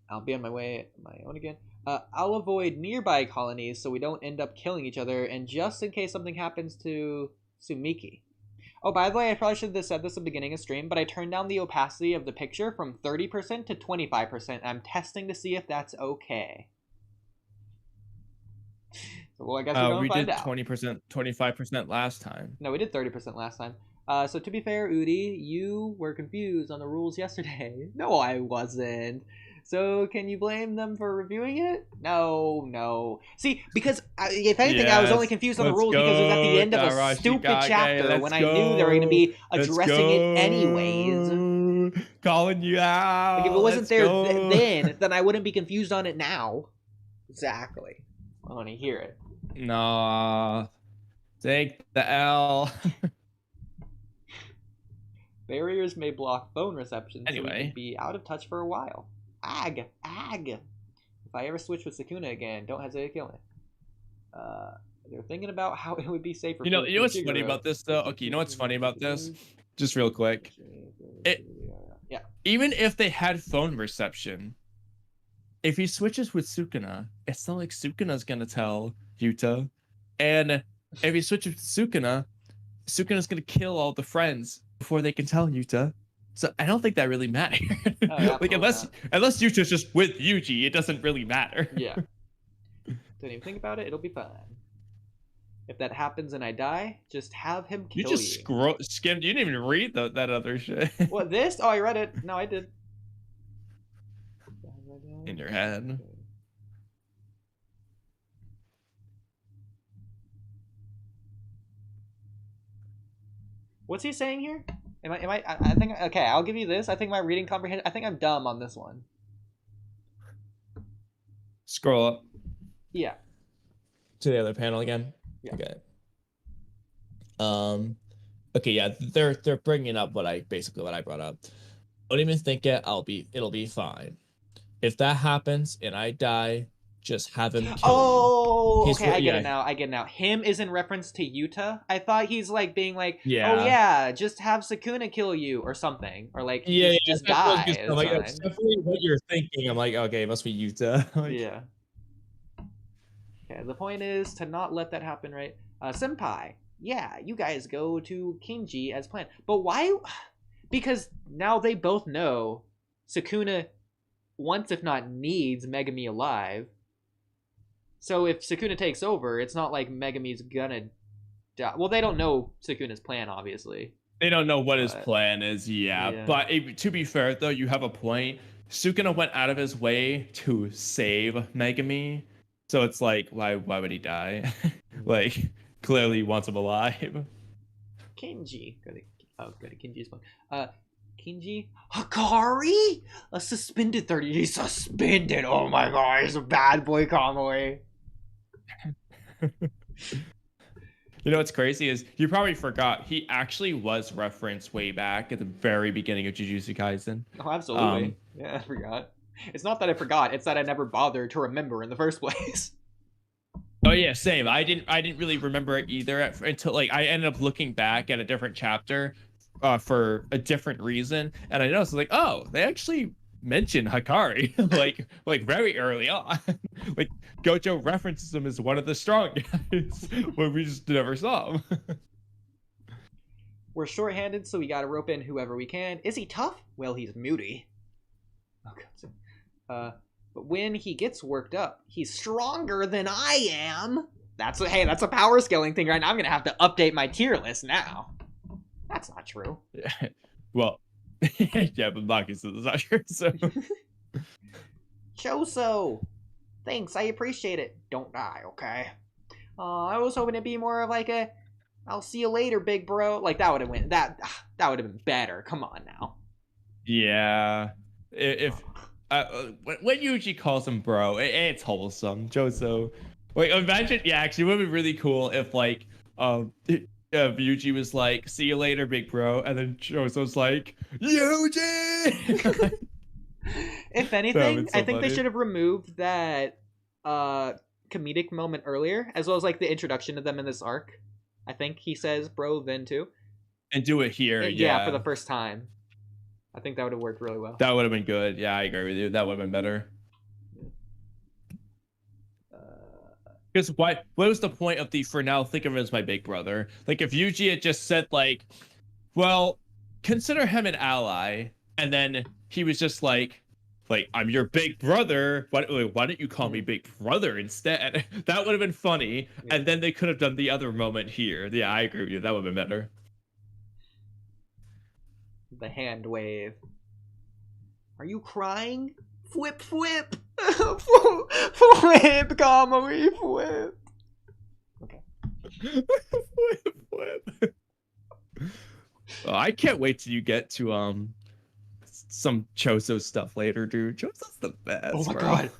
I'll be on my way my own again. I'll avoid nearby colonies so we don't end up killing each other, and just in case something happens to Tsumiki. Oh, by the way, I probably should have said this at the beginning of stream, but I turned down the opacity of the picture from 30% to 25%. I'm testing to see if that's okay. So, well, I guess we're going to find out. We did 20%, 25% last time. No, we did 30% last time. So to be fair, Oodie, you were confused on the rules yesterday. No, I wasn't. So can you blame them for reviewing it? No. See, because if anything, I was only confused on the rules because it was at the end of a stupid chapter when I knew they were going to be addressing it anyways. Calling you out. Like if it wasn't there then I wouldn't be confused on it now. Exactly. I want to hear it. Nah. Take the L. Barriers may block phone reception, anyway. So we can be out of touch for a while. Ag. If I ever switch with Sukuna again, don't hesitate to kill me. They're thinking about how it would be safer. You know what's funny about this though? Okay, you know what's funny about this? Just real quick. Yeah. Even if they had phone reception, if he switches with Sukuna, it's not like Sukuna's gonna tell Yuta. And if he switches with Sukuna's gonna kill all the friends before they can tell Yuta. So I don't think that really matters. Like unless Yuta's just with Yuji, it doesn't really matter. Yeah. Don't even think about it, it'll be fine. If that happens and I die, just have him kill you. You just skimmed. You didn't even read that other shit. What, this? Oh, I read it. No, I did. In your head. What's he saying here? I think, okay, I'll give you this. I think my reading comprehension, I think I'm dumb on this one. Scroll up. Yeah. To the other panel again. Yeah. Okay. Okay, yeah, they're bringing up what I brought up. Don't even think it. It'll be fine. If that happens and I die, just have him kill you. Okay, I get it now. Him is in reference to Yuta. I thought he's like being like, yeah. Oh yeah, just have Sukuna kill you or something, or like just die. That's definitely what you're thinking. I'm like, okay, it must be Yuta. Yeah. Okay, the point is to not let that happen, right? Senpai, yeah, you guys go to Kinji as planned. But why? Because now they both know Sukuna wants, if not needs, Megami alive. So if Sukuna takes over, it's not like Megami's gonna die. Well, they don't know Sukuna's plan, obviously. They don't know what his plan is, yeah. But to be fair, though, you have a point. Sukuna went out of his way to save Megami, so it's like, why would he die? Like, clearly he wants him alive. Kenji. Go to Kenji's one. Kenji Hikari? A suspended 30. He's suspended. Oh my god, he's a bad boy, Kamui. You know what's crazy is you probably forgot he actually was referenced way back at the very beginning of Jujutsu Kaisen. Oh, absolutely. Yeah, I forgot. It's not that I forgot, it's that I never bothered to remember in the first place. Oh yeah, same. I didn't really remember it either until like I ended up looking back at a different chapter for a different reason, and I noticed like, oh, they actually mentioned Hikari like very early on. Like Gojo references him as one of the strong guys when we just never saw him. We're short-handed, so we gotta rope in whoever we can. Is he tough? Well, he's moody. Oh god. But when he gets worked up, he's stronger than I am. That's a power scaling thing right now. I'm gonna have to update my tier list now. That's not true. Well, yeah, but Maki says it's not true, so. Choso! Thanks, I appreciate it. Don't die, okay? I was hoping it'd be more of like a, I'll see you later, big bro. Like, that would have went, that would have been better. Come on now. Yeah. If when Yuji calls him bro, it's wholesome. Choso. Like, imagine, yeah, actually, it would be really cool if, like, Yuji was like, see you later, big bro, and then Choso's like, Yuji! If anything, so I think funny. they should have removed that comedic moment earlier, as well as like the introduction to them in this arc. I think he says bro then too. And do it here, yeah, for the first time. I think that would have worked really well. That would have been good. Yeah, I agree with you. That would have been better. Because what was the point of the for now think of him as my big brother? Like if Yuji had just said like, well, consider him an ally, and then he was just like I'm your big brother. Why don't you call me big brother instead? That would have been funny. Yeah. And then they could have done the other moment here. Yeah, I agree with you. That would have been better. The hand wave. Are you crying? Flip. Flip, Kamui, flip. Okay. flip. Oh, I can't wait till you get to some Choso stuff later, dude. Choso's the best. Oh my god.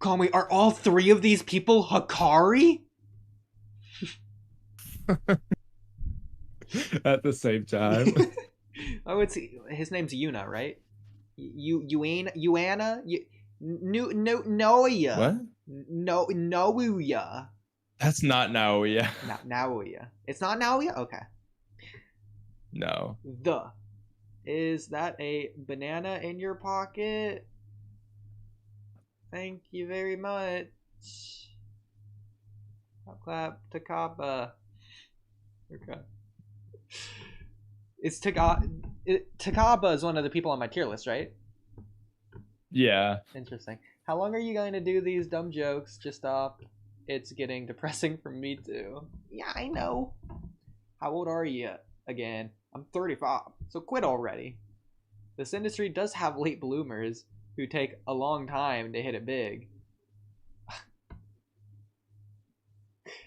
Kamui, are all three of these people Hikari? At the same time. Oh, his name's Yuna, right? Yuana? Noya. What? Noya. That's not Naoya. Not Naoya. It's not Naoya? Okay. No. Is that a banana in your pocket? Thank you very much. I'll clap Takaba. Okay. It's Takaba is one of the people on my tier list, right? Yeah. Interesting. How long are you going to do these dumb jokes? Just stop. It's getting depressing for me too. Yeah, I know. How old are you again? I'm 35, so quit already. This industry does have late bloomers who take a long time to hit it big.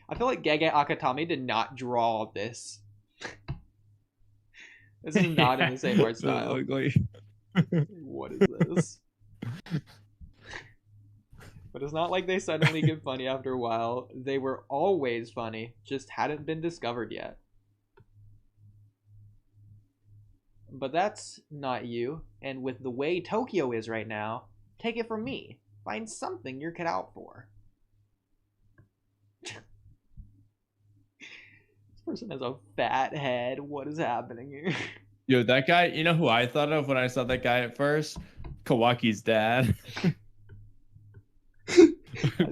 I feel like Gege Akatami did not draw this. This is not in the same art style. What is this? But it's not like they suddenly get funny after a while. They were always funny, just hadn't been discovered yet. But that's not you, and with the way Tokyo is right now, take it from me. Find something you're cut out for. This person has a fat head. What is happening here? Yo, that guy, you know who I thought of when I saw that guy at first? Kawaki's dad.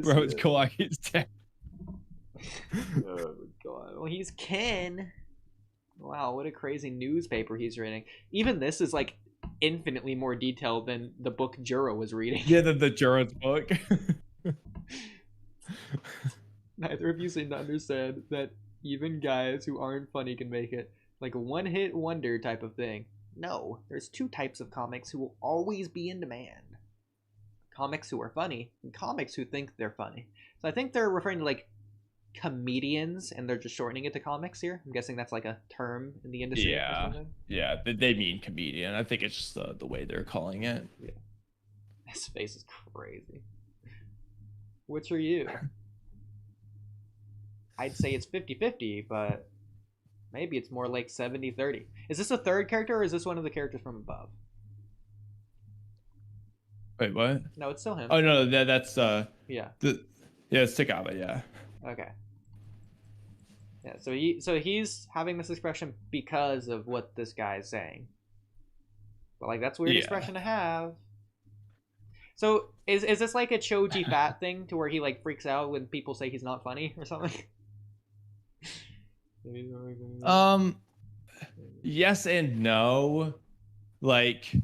Bro, it's Kawaki's dad. Oh god. Well, he's Ken. Wow, what a crazy newspaper he's reading. Even this is like infinitely more detailed than the book Juro was reading. Yeah, the Juro's book. Neither of you seem to understand that even guys who aren't funny can make it. Like a one-hit wonder type of thing. No, there's two types of comics who will always be in demand. Comics who are funny, and comics who think they're funny. So I think they're referring to like comedians, and they're just shortening it to comics here. I'm guessing that's like a term in the industry or something. Yeah, they mean comedian. I think it's just the way they're calling it. Yeah. His face is crazy. Which are you? I'd say it's 50-50, but maybe it's more like 70-30. Is this a third character, or is this one of the characters from above? Wait, what? No, it's still him. Oh no, that's yeah. It's Takaba, yeah. Okay. Yeah, so he's having this expression because of what this guy is saying. But like that's a weird expression to have. So is this like a Choji fat thing to where he like freaks out when people say he's not funny or something? Yes and no. Like,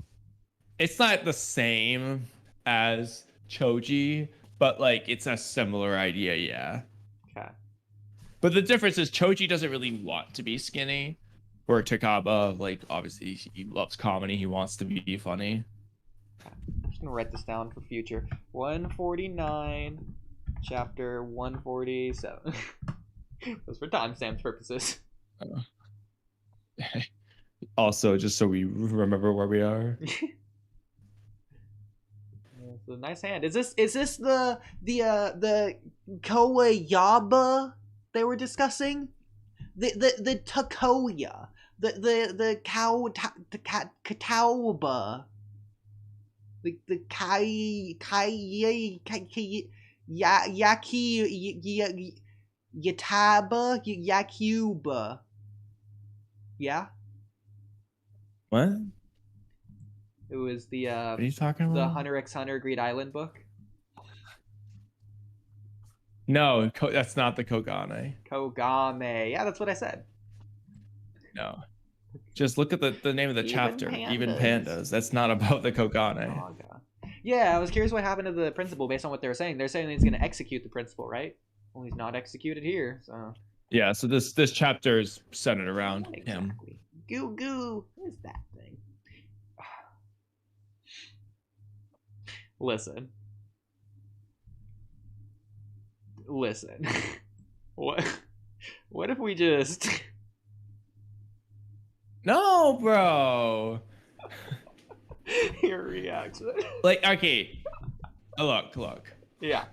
it's not the same as Choji, but like it's a similar idea, yeah. Okay. But the difference is Choji doesn't really want to be skinny, where Takaba, like, obviously he loves comedy, he wants to be funny. Okay. I'm just gonna write this down for future. 149, chapter 147. That's for timestamps purposes. Also, just so we remember where we are. It's a nice hand. Is this the Koyaba they were discussing? The Takoya. The Katauba. The Kai Yaki Yataba Yakuba. Yeah? What? It was the what are you talking about? The Hunter x Hunter Greed Island book. No, that's not the Kogane. Kogame. Yeah, that's what I said. No. Just look at the name of the chapter. Even Pandas. That's not about the Kogane. Oh, God. Yeah, I was curious what happened to the principal based on what they were saying. They're saying he's going to execute the principal, right? Well, he's not executed here, so... Yeah, so this chapter is centered around him. Goo goo. What is that thing? Listen. What if we just... No, bro. Your reaction. Like, okay. Look. Yeah.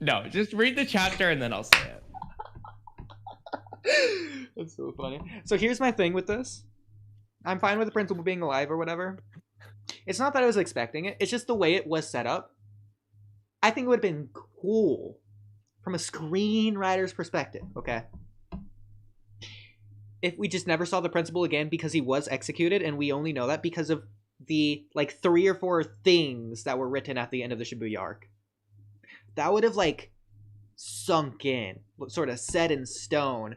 No, just read the chapter and then I'll say it. That's so funny. So here's my thing with this. I'm fine with the principal being alive or whatever. It's not that I was expecting it. It's just the way it was set up. I think it would have been cool from a screenwriter's perspective, okay? If we just never saw the principal again because he was executed, and we only know that because of the, like, 3 or 4 things that were written at the end of the Shibuya arc. That would have, like, sunk in, sort of set in stone,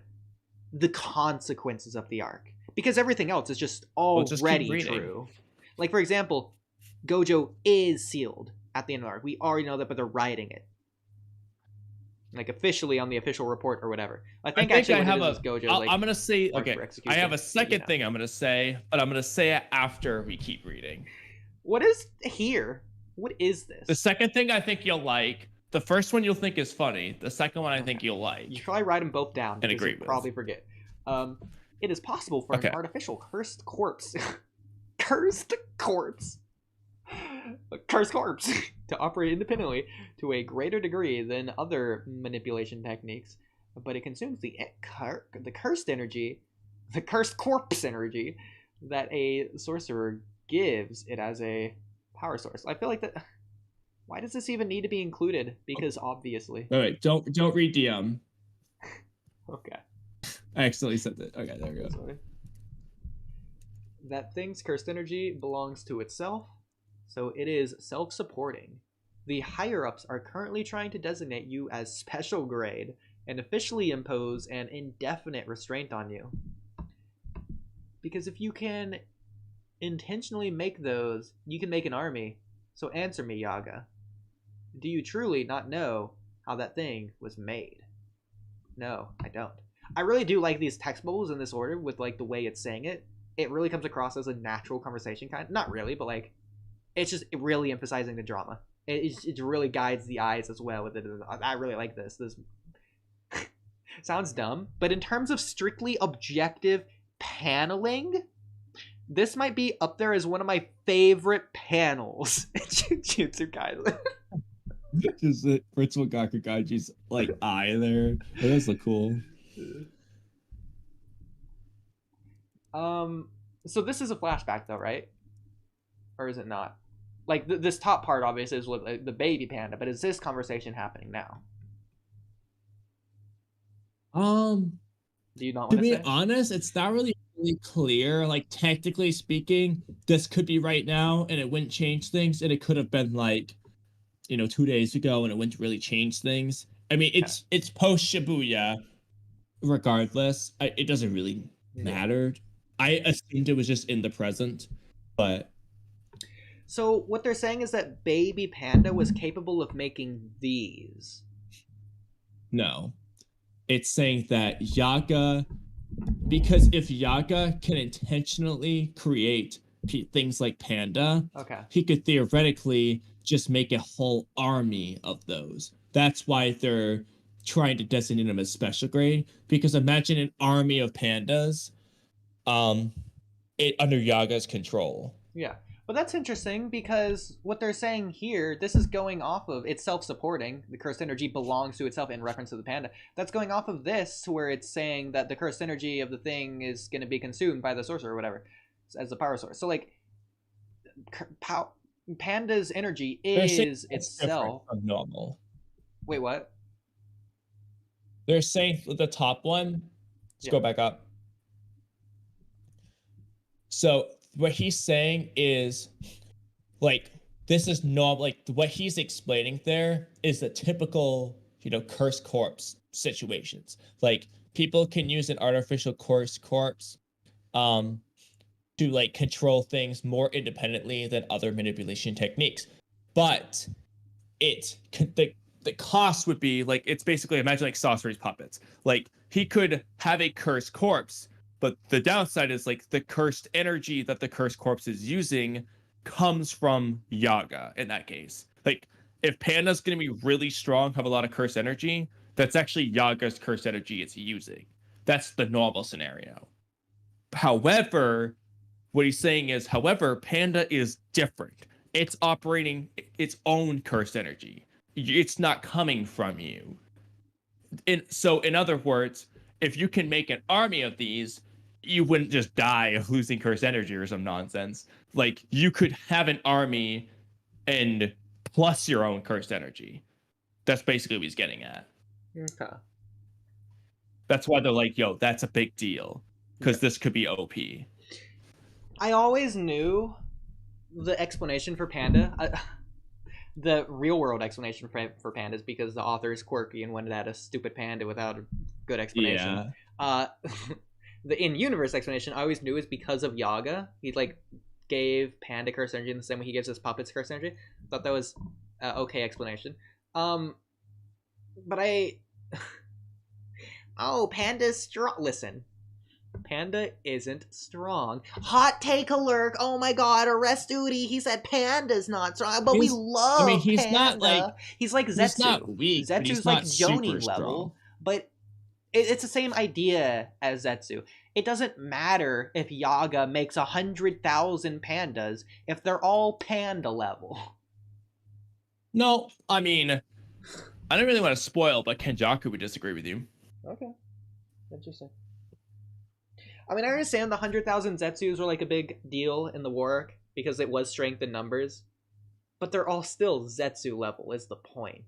the consequences of the arc. Because everything else is just already true. Like, for example, Gojo is sealed at the end of the arc. We already know that, but they're writing it. Like, officially on the official report or whatever. I think actually I have Gojo, I'm going to say, okay, I have a second thing I'm going to say, but I'm going to say it after we keep reading. What is here? What is this? The second thing I think you'll like. The first one you'll think is funny. The second one I think you'll like. You should probably write them both down. And agree with. Probably forget. It is possible for an artificial cursed corpse. Cursed corpse to operate independently to a greater degree than other manipulation techniques, but it consumes the cursed energy, the cursed corpse energy that a sorcerer gives it as a power source. I feel like that. Why does this even need to be included? Because obviously. All right, don't read DM. Okay. I accidentally said that. Okay, there we go. Sorry. That thing's cursed energy belongs to itself, so it is self-supporting. The higher-ups are currently trying to designate you as special grade and officially impose an indefinite restraint on you. Because if you can intentionally make those, you can make an army. So answer me, Yaga. Do you truly not know how that thing was made? No, I don't. I really do like these text bubbles in this order with like the way it's saying it. It really comes across as a natural conversation kind. Not really, but like it's just really emphasizing the drama. It really guides the eyes as well with it. I really like this. This sounds dumb, but in terms of strictly objective paneling, this might be up there as one of my favorite panels in Jujutsu Kaisen. Just the Principal Gakugaji's like eye there. That does look cool. So this is a flashback though, right? Or is it not? Like this top part obviously is with the baby panda, but is this conversation happening now? Do you not to want be say? honest, it's not really clear. Like technically speaking, this could be right now, and it wouldn't change things, and it could have been like, 2 days ago, and it wouldn't really change things. I mean, it's post Shibuya. Regardless, it doesn't really matter. I assumed it was just in the present, but so what they're saying is that baby panda was capable of making these. No, it's saying that Yaga, because if Yaga can intentionally create things like Panda, okay, he could theoretically just make a whole army of those. That's why they're trying to designate them as special grade, because imagine an army of pandas it under Yaga's control. Yeah. But that's interesting because what they're saying here, this is going off of, it's self-supporting. The cursed energy belongs to itself in reference to the panda. That's going off of this, where it's saying that the cursed energy of the thing is going to be consumed by the sorcerer or whatever, as the power source. So, like, Panda's energy is itself from normal. Wait, what? They're saying the top one. Let's go back up. So what he's saying is, like, this is not like what he's explaining there is the typical, cursed corpse situations. Like, people can use an artificial cursed corpse to like control things more independently than other manipulation techniques. But the cost would be like, it's basically, imagine like sorcery's puppets. Like, he could have a cursed corpse, but the downside is like the cursed energy that the cursed corpse is using comes from Yaga in that case. Like, if Panda's going to be really strong, have a lot of cursed energy, that's actually Yaga's cursed energy it's using. That's the normal scenario. However, what he's saying is, Panda is different. It's operating its own cursed energy. It's not coming from you. So, in other words, if you can make an army of these, you wouldn't just die of losing cursed energy or some nonsense. Like, you could have an army and plus your own cursed energy. That's basically what he's getting at. Okay. That's why they're like, yo, that's a big deal. Because this could be OP. I always knew the explanation for Panda. The real world explanation for Panda is because the author is quirky and wanted to add a stupid panda without a good explanation. Yeah. The in-universe explanation I always knew is because of Yaga. He like gave Panda curse energy in the same way he gives his puppets curse energy. Thought that was an okay explanation. But oh, Panda's strong. Listen, Panda isn't strong. Hot take alert. Oh my god, arrest Oodie. He said Panda's not strong, but we love he's Panda. Not like, he's like Zetsu. He's not weak, Zetsu's like Jonin level, but it's the same idea as Zetsu. It doesn't matter if Yaga makes 100,000 pandas if they're all panda level. No, I mean, I don't really want to spoil, but Kenjaku would disagree with you. Okay. Interesting. I mean, I understand the 100,000 Zetsus were like a big deal in the war arc because it was strength in numbers, but they're all still Zetsu level is the point.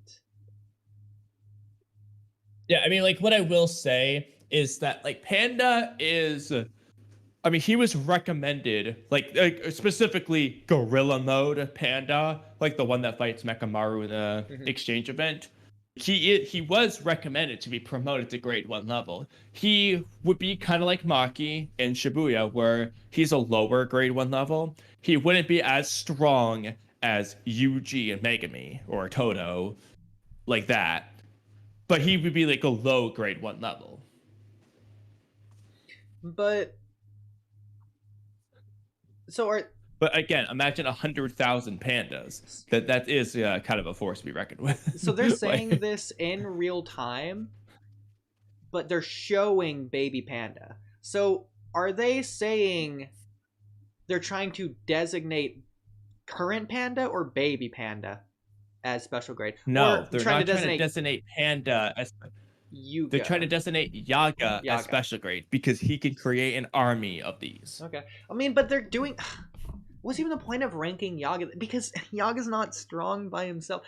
Yeah, I mean, like, what I will say is that, like, Panda is, I mean, he was recommended, like specifically Gorilla Mode Panda, like the one that fights Mechamaru in the exchange event. he was recommended to be promoted to grade 1 level. He would be kind of like Maki in Shibuya, where he's a lower grade 1 level. He wouldn't be as strong as Yuji and Megami or Todo, like that. But he would be like a low grade 1 level. But so are But again, imagine 100,000 pandas. That is kind of a force to be reckoned with. so they're saying Like, this in real time, but they're showing baby panda. So are they saying they're trying to designate current panda or baby panda as special grade? no, Or they're trying to not trying to designate designate Panda as they're trying to Yuga? designate Yaga as Yaga. special grade because he can create an army of these. Okay. I mean, but they're doing. What's even the point of ranking Yaga? Because Yaga's not strong by himself.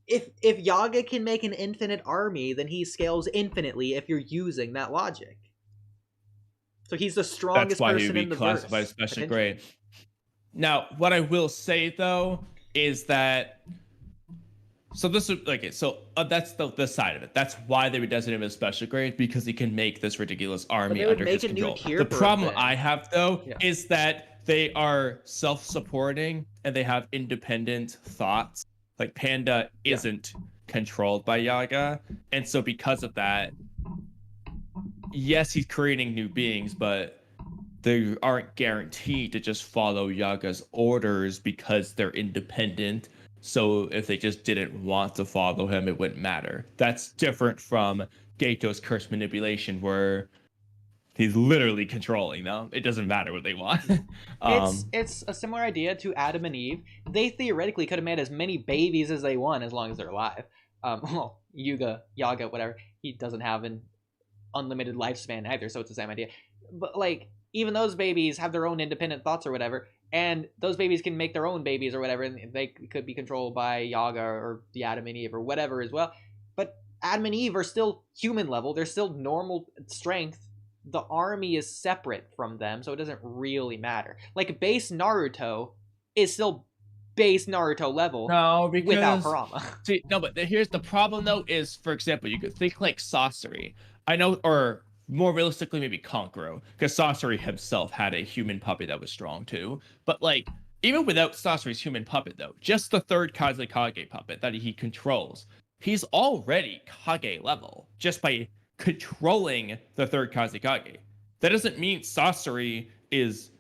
If Yaga can make an infinite army, then he scales infinitely if you're using that logic. So he's the That's strongest why he would person be in the classified verse. as special Potentially. grade. Now, what I will say though is that so this is okay. So that's the side of it. That's why they would designate him as special grade because he can make this ridiculous But army they would under make his a new control. tier The for him problem then. I have though Yeah. is that they are self-supporting and they have independent thoughts. Like Panda Yeah. isn't controlled by Yaga, and so because of that, yes, he's creating new beings, but they aren't guaranteed to just follow Yaga's orders because they're independent. So if they just didn't want to follow him, it wouldn't matter. That's different from Gato's curse manipulation, where he's literally controlling them. It doesn't matter what they want. It's a similar idea to Adam and Eve. They theoretically could have made as many babies as they want as long as they're alive. Well, Yaga, whatever. He doesn't have an unlimited lifespan either, so it's the same idea. But like, even those babies have their own independent thoughts or whatever, and those babies can make their own babies or whatever, and they could be controlled by Yaga or the Adam and Eve or whatever as well. But Adam and Eve are still human level. They're still normal strength. The army is separate from them, so it doesn't really matter. Like base Naruto is still base Naruto level No, because without Kurama. see, no, but here's the problem though. Is for example, you could think like Sasori. I know, or more realistically, maybe Konkuro, because Sasori himself had a human puppet that was strong too. But like, even without Sasori's human puppet though, just the third Kazekage puppet that he controls, he's already Kage level just by controlling the third Kazekage. That doesn't mean Sasori is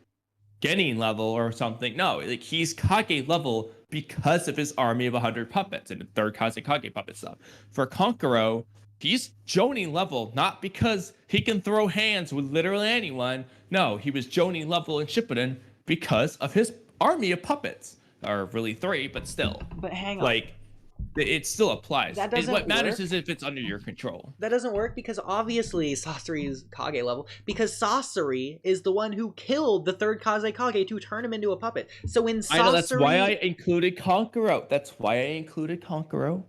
Genin level or something. No, like he's Kage level because of his army of 100 puppets and the third Kazekage puppet stuff. For Konkuro, he's Jonin level not because he can throw hands with literally anyone. No, he was Jonin level in Shippuden because of his army of puppets. Or really 3, but still. But hang on. Like, it still applies. That doesn't What matters work. is if it's under your control. That doesn't work because obviously Sasori is Kage level, because Sasori is the one who killed the third Kazekage to turn him into a puppet. So when Sasori... I know, that's why I included Konkuro. That's why I included Konkuro.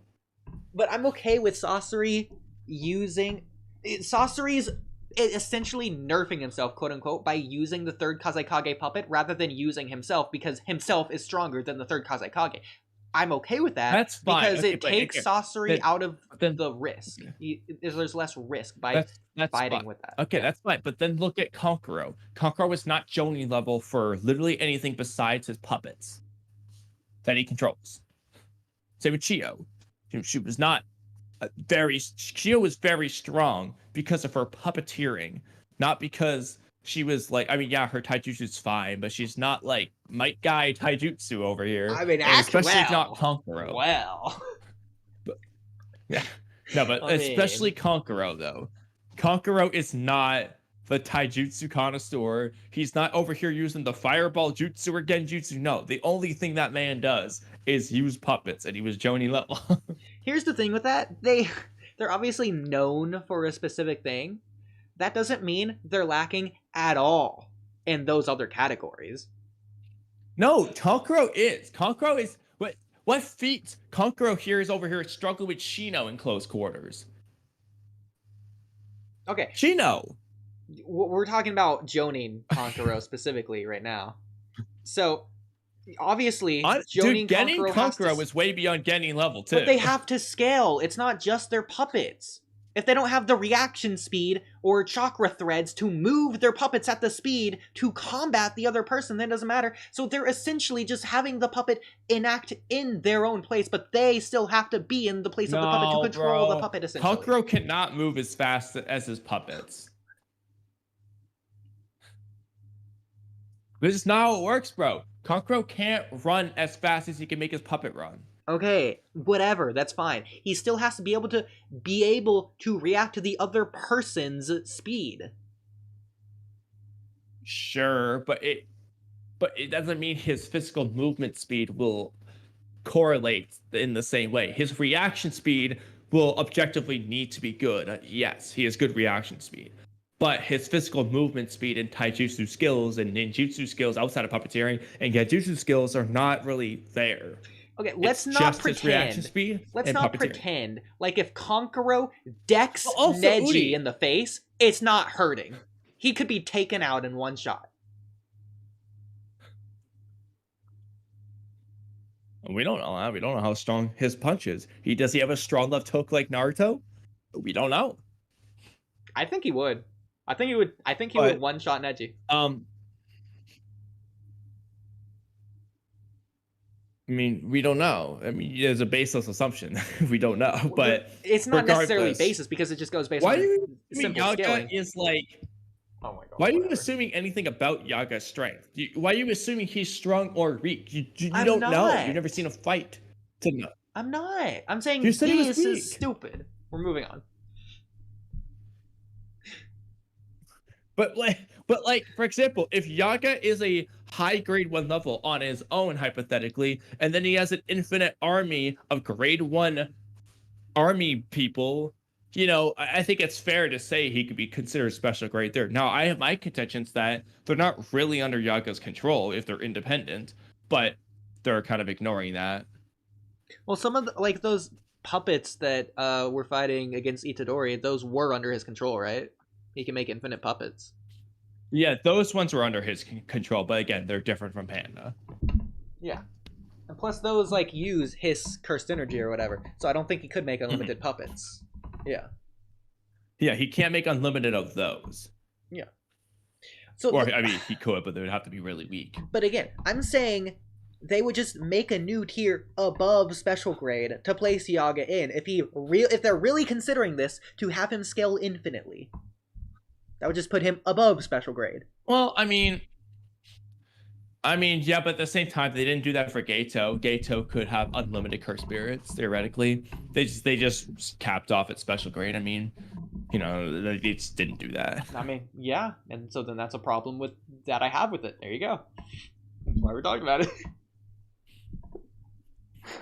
But I'm okay with Sasori using... Sasori's essentially nerfing himself, quote unquote, by using the third Kazekage puppet rather than using himself, because himself is stronger than the third Kazekage. I'm okay with that. That's fine. Because okay, it takes Sasori out of the risk. There's less risk by that's fighting fine. with that. Okay, that's fine. But then look at Konkuro. Konkuro was not Jonin level for literally anything besides his puppets that he controls. Same with Chio. She was not Chio was very strong because of her puppeteering, not because she was like, I mean, yeah, her taijutsu's fine, but she's not like Might Guy taijutsu over here. I mean, especially not Konkuro. Well. Yeah. No, but especially Konkuro, though. Konkuro is not the taijutsu connoisseur. He's not over here using the fireball jutsu or genjutsu. No, the only thing that man does is use puppets, and he was Jonin level. Here's the thing with that. They're obviously known for a specific thing. That doesn't mean they're lacking at all in those other categories. No, Konkuro is. Konkuro is... What feat Konkuro here is over here struggling with Shino in close quarters? Okay. Shino! We're talking about Jonin Konkuro specifically right now. So, Obviously, Dude, Jonin Genin Kankuro has to... Kankuro is way beyond Genin level, too. But they have to scale. It's not just their puppets. If they don't have the reaction speed or chakra threads to move their puppets at the speed to combat the other person, then it doesn't matter. So they're essentially just having the puppet enact in their own place, but they still have to be in the place of the puppet to control the puppet, essentially. Kankuro cannot move as fast as his puppets. This is not how it works, bro. Kankuro can't run as fast as he can make his puppet run. Okay, whatever, that's fine. He still has to be able to react to the other person's speed. Sure, but it doesn't mean his physical movement speed will correlate in the same way. His reaction speed will objectively need to be good. Yes, he has good reaction speed. But his physical movement speed and taijutsu skills and ninjutsu skills outside of puppeteering and genjutsu skills are not really there. Okay, let's not pretend. Let's not pretend like if Kankuro decks Neji Oodie in the face, it's not hurting. He could be taken out in one shot. We don't know that. We don't know how strong his punch is. Does he have a strong left hook like Naruto? We don't know. I think he would. I think he would one shot Neji. I mean, we don't know. I mean, there's a baseless assumption. We don't know, but it's not necessarily baseless because it just goes based on simple Yaga scaling. Is like, oh my god! Why are you assuming anything about Yaga's strength? Why are you assuming he's strong or weak? You don't know. You've never seen a fight to know. I'm not. I'm saying this is stupid. We're moving on. But for example, if Yaga is a high grade 1 level on his own, hypothetically, and then he has an infinite army of grade 1 army people, I think it's fair to say he could be considered special grade there. Now, I have my contentions that they're not really under Yaga's control if they're independent, but they're kind of ignoring that. Well, some of those puppets that were fighting against Itadori, those were under his control, right? He can make infinite puppets. Yeah, those ones were under his control, but again, they're different from Panda. Yeah. And plus those, use his cursed energy or whatever, so I don't think he could make unlimited puppets. Yeah. Yeah, he can't make unlimited of those. Yeah. So, he could, but they would have to be really weak. But again, I'm saying they would just make a new tier above special grade to place Yaga in if they're really considering this to have him scale infinitely. That would just put him above special grade. Well, I mean, yeah, but at the same time, they didn't do that for Gato. Gato could have unlimited curse spirits, theoretically. They just capped off at special grade. I mean, they just didn't do that. I mean, yeah, and so then that's a problem that I have with it. There you go. That's why we're talking about it.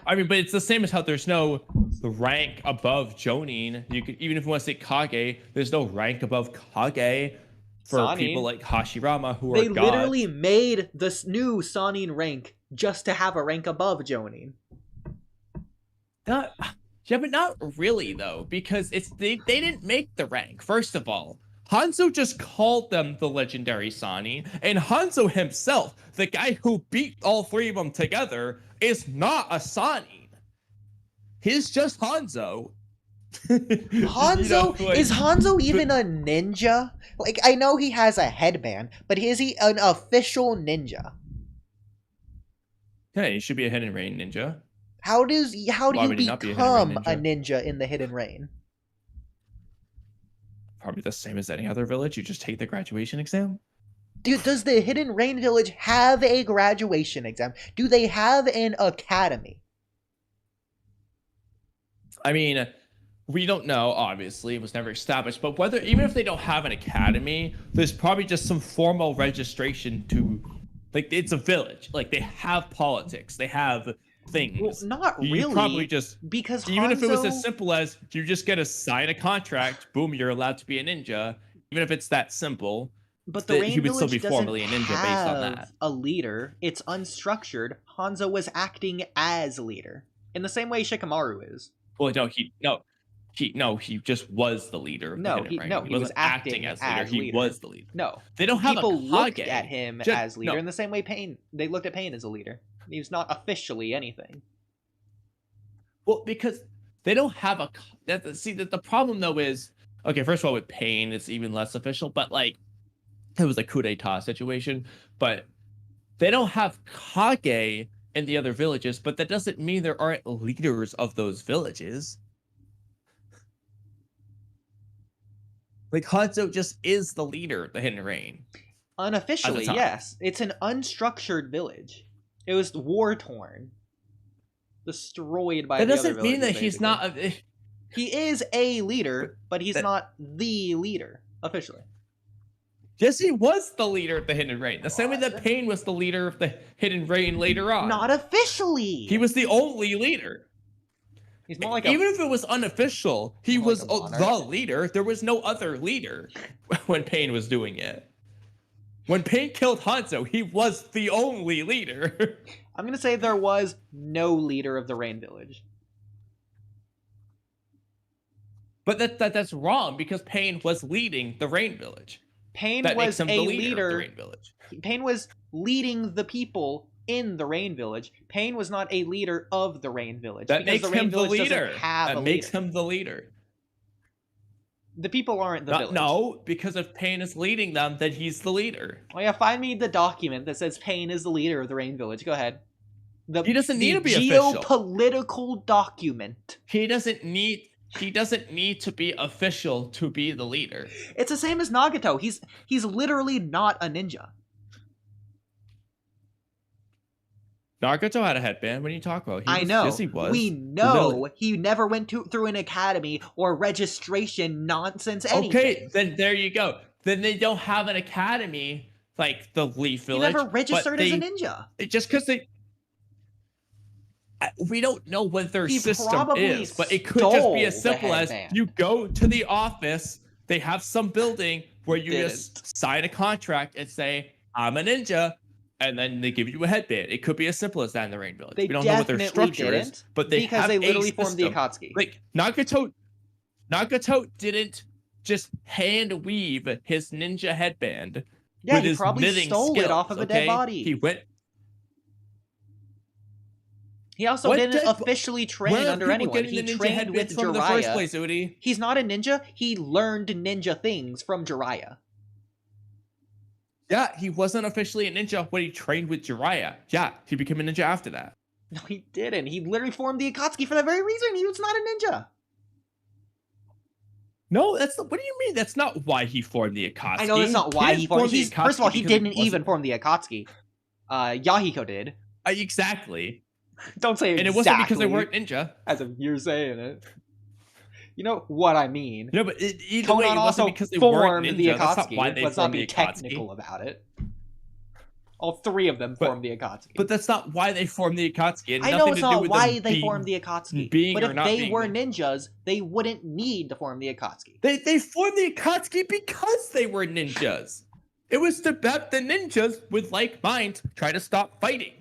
I mean, but it's the same as how there's no rank above Jonin. You could, even if you want to say Kage, there's no rank above Kage for Sanin. People like Hashirama who are gods. They literally made this new Sanin rank just to have a rank above Jonin. Yeah, but not really though, because they didn't make the rank. First of all, Hanzo just called them the legendary Sanin, and Hanzo himself, the guy who beat all 3 of them together, is not a Sanin. He's just Hanzo. Hanzo? Is Hanzo even a ninja? I know he has a headband, but is he an official ninja? Yeah, he should be a Hidden Rain ninja. How do you become a ninja in the Hidden Rain? Probably the same as any other village. You just take the graduation exam. Dude, does the Hidden Rain village have a graduation exam? Do they have an academy? I mean, we don't know, obviously. It was never established. But even if they don't have an academy, there's probably just some formal registration to... it's a village. They have politics. They have things. Well, not really. You probably just... Because even if it was as simple as you just get to sign a contract, boom, you're allowed to be a ninja. Even if it's that simple... But the Rain Village be formally a ninja based on that. A leader. It's unstructured. Hanzo was acting as leader. In the same way Shikamaru is. Well, he just was the leader. He was acting as leader. He was the leader. No. They don't have people a Kage. looked at him as leader in the same way they looked at Pain as a leader. He's not officially anything. Well, because they don't have a. See, the problem though is, okay, first of all, with Pain, it's even less official, but like, it was a coup d'etat situation, but they don't have Kage in the other villages, but that doesn't mean there aren't leaders of those villages. Like, Hanzo just is the leader of the Hidden Rain. Unofficially, yes. It's an unstructured village. It was war-torn. Destroyed by the other villages. That doesn't mean that basically. He's not... He is a leader, but he's not the leader, officially. Yes, he was the leader of the Hidden Rain. The same way that Pain was the leader of the Hidden Rain later on. Not officially! He was the only leader. He's more like even if it was unofficial, he was the leader. There was no other leader when Pain was doing it. When Pain killed Hanzo, he was the only leader. I'm going to say there was no leader of the Rain Village. But that's wrong, because Pain was leading the Rain Village. Pain was a leader of the Rain Village. Pain was leading the people in the Rain Village. Pain was not a leader of the Rain Village. That makes him the leader. That makes him the leader. The people aren't the village. No, because if Pain is leading them, then he's the leader. Oh yeah, find me the document that says Pain is the leader of the Rain Village. Go ahead. He doesn't need to be official. Geopolitical document. He doesn't need to be official to be the leader. It's the same as Nagato. He's literally not a ninja. Nagato had a headband. What are you talking about? I know. Yes, he was. We know he never went through an academy or registration nonsense anything. Okay, then there you go. Then they don't have an academy like the Leaf Village. He never registered as a ninja. Just because they... We don't know what their system is, but it could just be as simple as you go to the office, they have some building where you just sign a contract and say, I'm a ninja, and then they give you a headband. It could be as simple as that in the Rain Village. We don't know what their structure is, but they have they literally formed the Akatsuki. Like, Nagato didn't just hand weave his ninja headband. Yeah, with he his probably stole skills, it off of a dead body. He also didn't officially train under anyone. He trained with Jiraiya. In the first place, Oodie. He's not a ninja. He learned ninja things from Jiraiya. Yeah, he wasn't officially a ninja when he trained with Jiraiya. Yeah, he became a ninja after that. No, he didn't. He literally formed the Akatsuki for that very reason. He was not a ninja. No, what do you mean? That's not why he formed the Akatsuki. I know that's not why he formed the Akatsuki. First of all, he didn't even form the Akatsuki. Yahiko did. Exactly. Don't say exactly. And it wasn't because they weren't ninja. As if you're saying it. You know what I mean. No, but either way, it wasn't because they weren't ninja. The Akatsuki. That's not why they Let's formed not be the Akatsuki. technical about it. All three of them formed the Akatsuki. But that's not why they formed the Akatsuki. I know it's not why they formed the Akatsuki. But if they were ninjas, they wouldn't need to form the Akatsuki. They formed the Akatsuki because they were ninjas. It was to bet the ninjas with like minds try to stop fighting.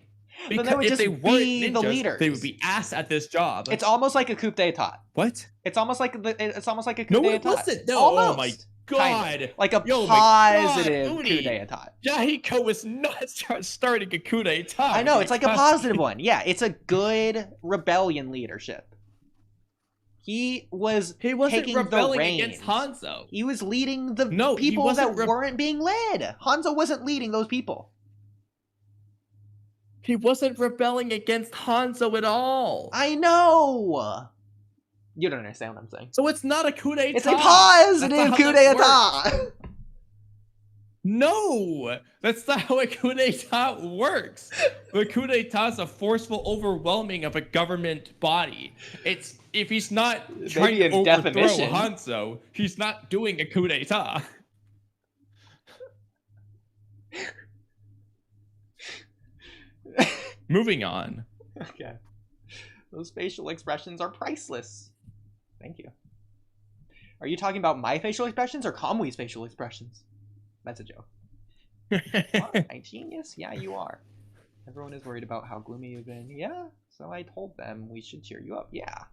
Because if they weren't ninjas, the leaders. They would be ass at this job. It's almost like a coup d'état. What? It's almost like a coup d'état. No, it wasn't. No, almost. Oh my god! Kind of. Like a positive coup d'état. Yahiko was not starting a coup d'état. I know, it's like a positive one. Yeah, it's a good rebellion leadership. He wasn't taking rebelling the reins against Hanzo. He was leading the people that weren't being led. Hanzo wasn't leading those people. He wasn't rebelling against Hanzo at all. I know. You don't understand what I'm saying. So it's not a coup d'état. It's a positive coup d'état. No, that's not how a coup d'état works. The coup d'état is a forceful overwhelming of a government body. It's if he's not trying to overthrow Hanzo, he's not doing a coup d'état. Moving on. Okay. Those facial expressions are priceless. Thank you. Are you talking about my facial expressions or Kamui's facial expressions? That's a joke. My genius? Yeah, you are. Everyone is worried about how gloomy you've been. Yeah, so I told them we should cheer you up. Yeah.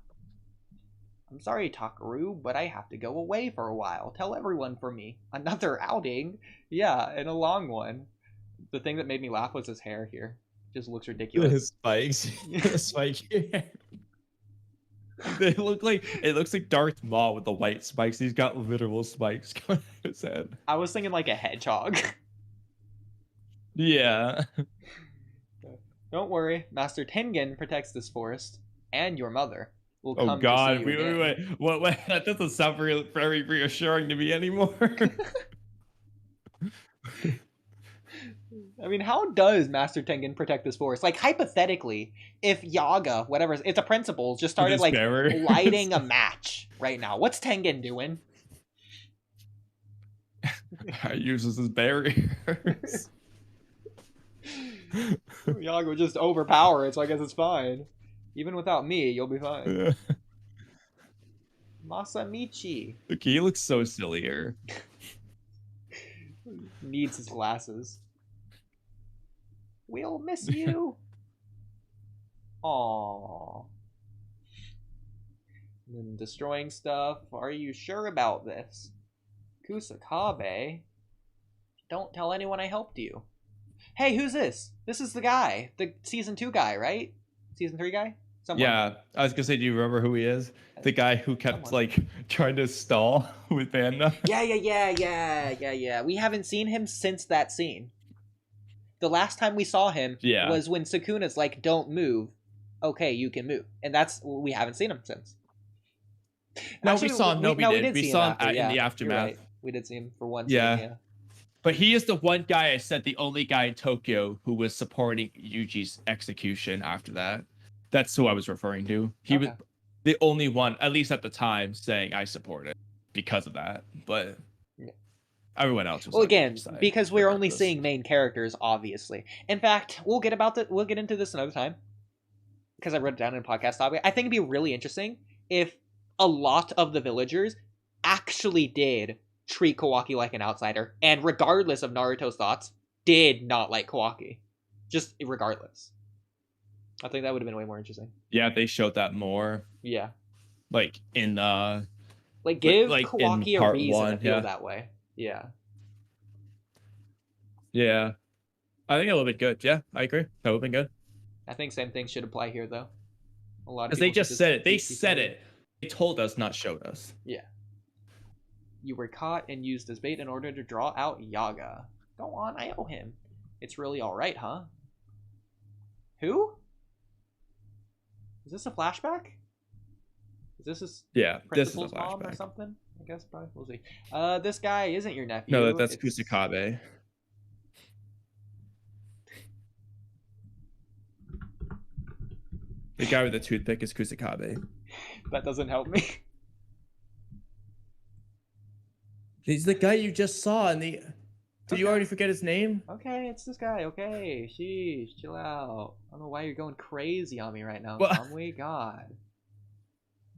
I'm sorry, Takaru, but I have to go away for a while. Tell everyone for me. Another outing? Yeah, and a long one. The thing that made me laugh was his hair here. Just looks ridiculous. His spikes. The spike. They look like it looks like Darth Maul with the white spikes. He's got literal spikes going out of his head. I was thinking like a hedgehog. Yeah. Don't worry, Master Tengen protects this forest, and your mother will come Oh God! to see you Wait! What? That doesn't sound very reassuring to me anymore. I mean, how does Master Tengen protect this forest? Like, hypothetically, if Yaga, whatever, it's a principal, just started, like, lighting a match right now, what's Tengen doing? He uses his barriers. Yaga would just overpower it, so I guess it's fine. Even without me, you'll be fine. Yeah. Masamichi. Look, he looks so silly here. Needs his glasses. We'll miss you. Aww. And then destroying stuff. Are you sure about this? Kusakabe? Don't tell anyone I helped you. Hey, who's this? This is the guy. The season 2 guy, right? Season 3 guy? Someone. Yeah, I was gonna say, do you remember who he is? The guy who kept like trying to stall with Panda. Yeah. We haven't seen him since that scene. The last time we saw him was when Sukuna's like, "Don't move." Okay, you can move, and we haven't seen him since. No, actually, we saw him. We saw him in the aftermath. Right. We did see him for one. Yeah. Scene, yeah. But he is the one guy I said, the only guy in Tokyo who was supporting Yuji's execution after that. That's who I was referring to. He was the only one, at least at the time, saying I support it because of that. But everyone else was again, because we're only seeing main characters, obviously. In fact, we'll get into this another time. Because I wrote it down in a podcast topic. I think it'd be really interesting if a lot of the villagers actually did treat Kawaki like an outsider, and regardless of Naruto's thoughts, did not like Kawaki. Just regardless. I think that would have been way more interesting. Yeah, they showed that more. Yeah. Like in like give Kawaki a reason to feel that way. Yeah. Yeah. I think it would have been good. Yeah, I agree. That would have been good. I think same thing should apply here though. A lot of because they just said it. They said it. They told us, not showed us. Yeah. You were caught and used as bait in order to draw out Yaga. Go on, I owe him. It's really alright, huh? Who? Is this a flashback? Is this his principal's mom or something? I guess probably. We'll see. This guy isn't your nephew. No, that's Kusakabe. The guy with the toothpick is Kusakabe. That doesn't help me. He's the guy you just saw in the... Did you already forget his name? Okay, it's this guy. Okay, sheesh, chill out. I don't know why you're going crazy on me right now, Kamui. God.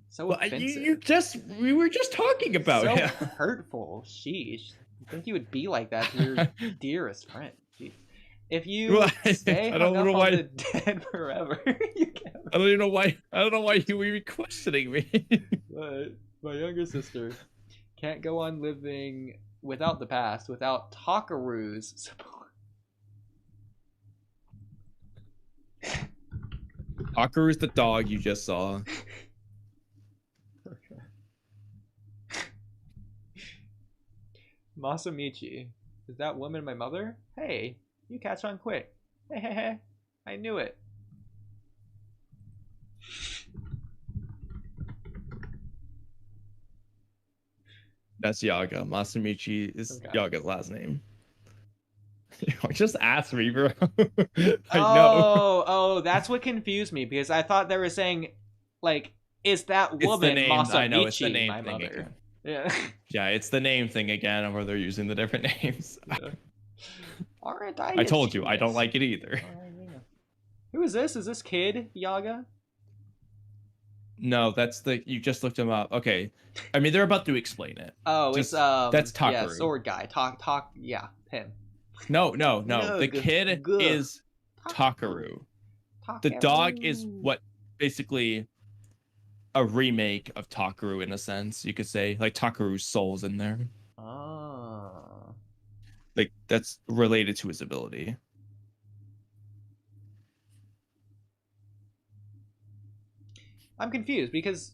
So offensive. We were just talking about him. So hurtful. Sheesh. I think you would be like that to your dearest friend. Jeez. If you stay hung up on the dead forever, you can't. I don't even know why. I don't know why you were questioning me. But my younger sister can't go on living without the past, without Takaru's support. Takaru's the dog you just saw. Okay. Masamichi, is that woman my mother? Hey, you catch on quick. Hey, I knew it. That's Yaga. Masamichi is Yaga's last name. Just ask me, bro. I know. Oh, that's what confused me, because I thought they were saying, like, is that woman Masamichi I know, it's the name my thing mother? again. Yeah. Yeah, it's the name thing again, where they're using the different names. Yeah. I told you, I don't like it either. Who is this? Is this Kid Yaga? No, that's you just looked him up. Okay. I mean, they're about to explain it. Oh, it's that's Takaru. Yeah, sword guy. Yeah, him. No. The kid is Takaru. The dog is what basically a remake of Takaru in a sense, you could say. Like Takaru's soul's in there. Oh. Like that's related to his ability. I'm confused because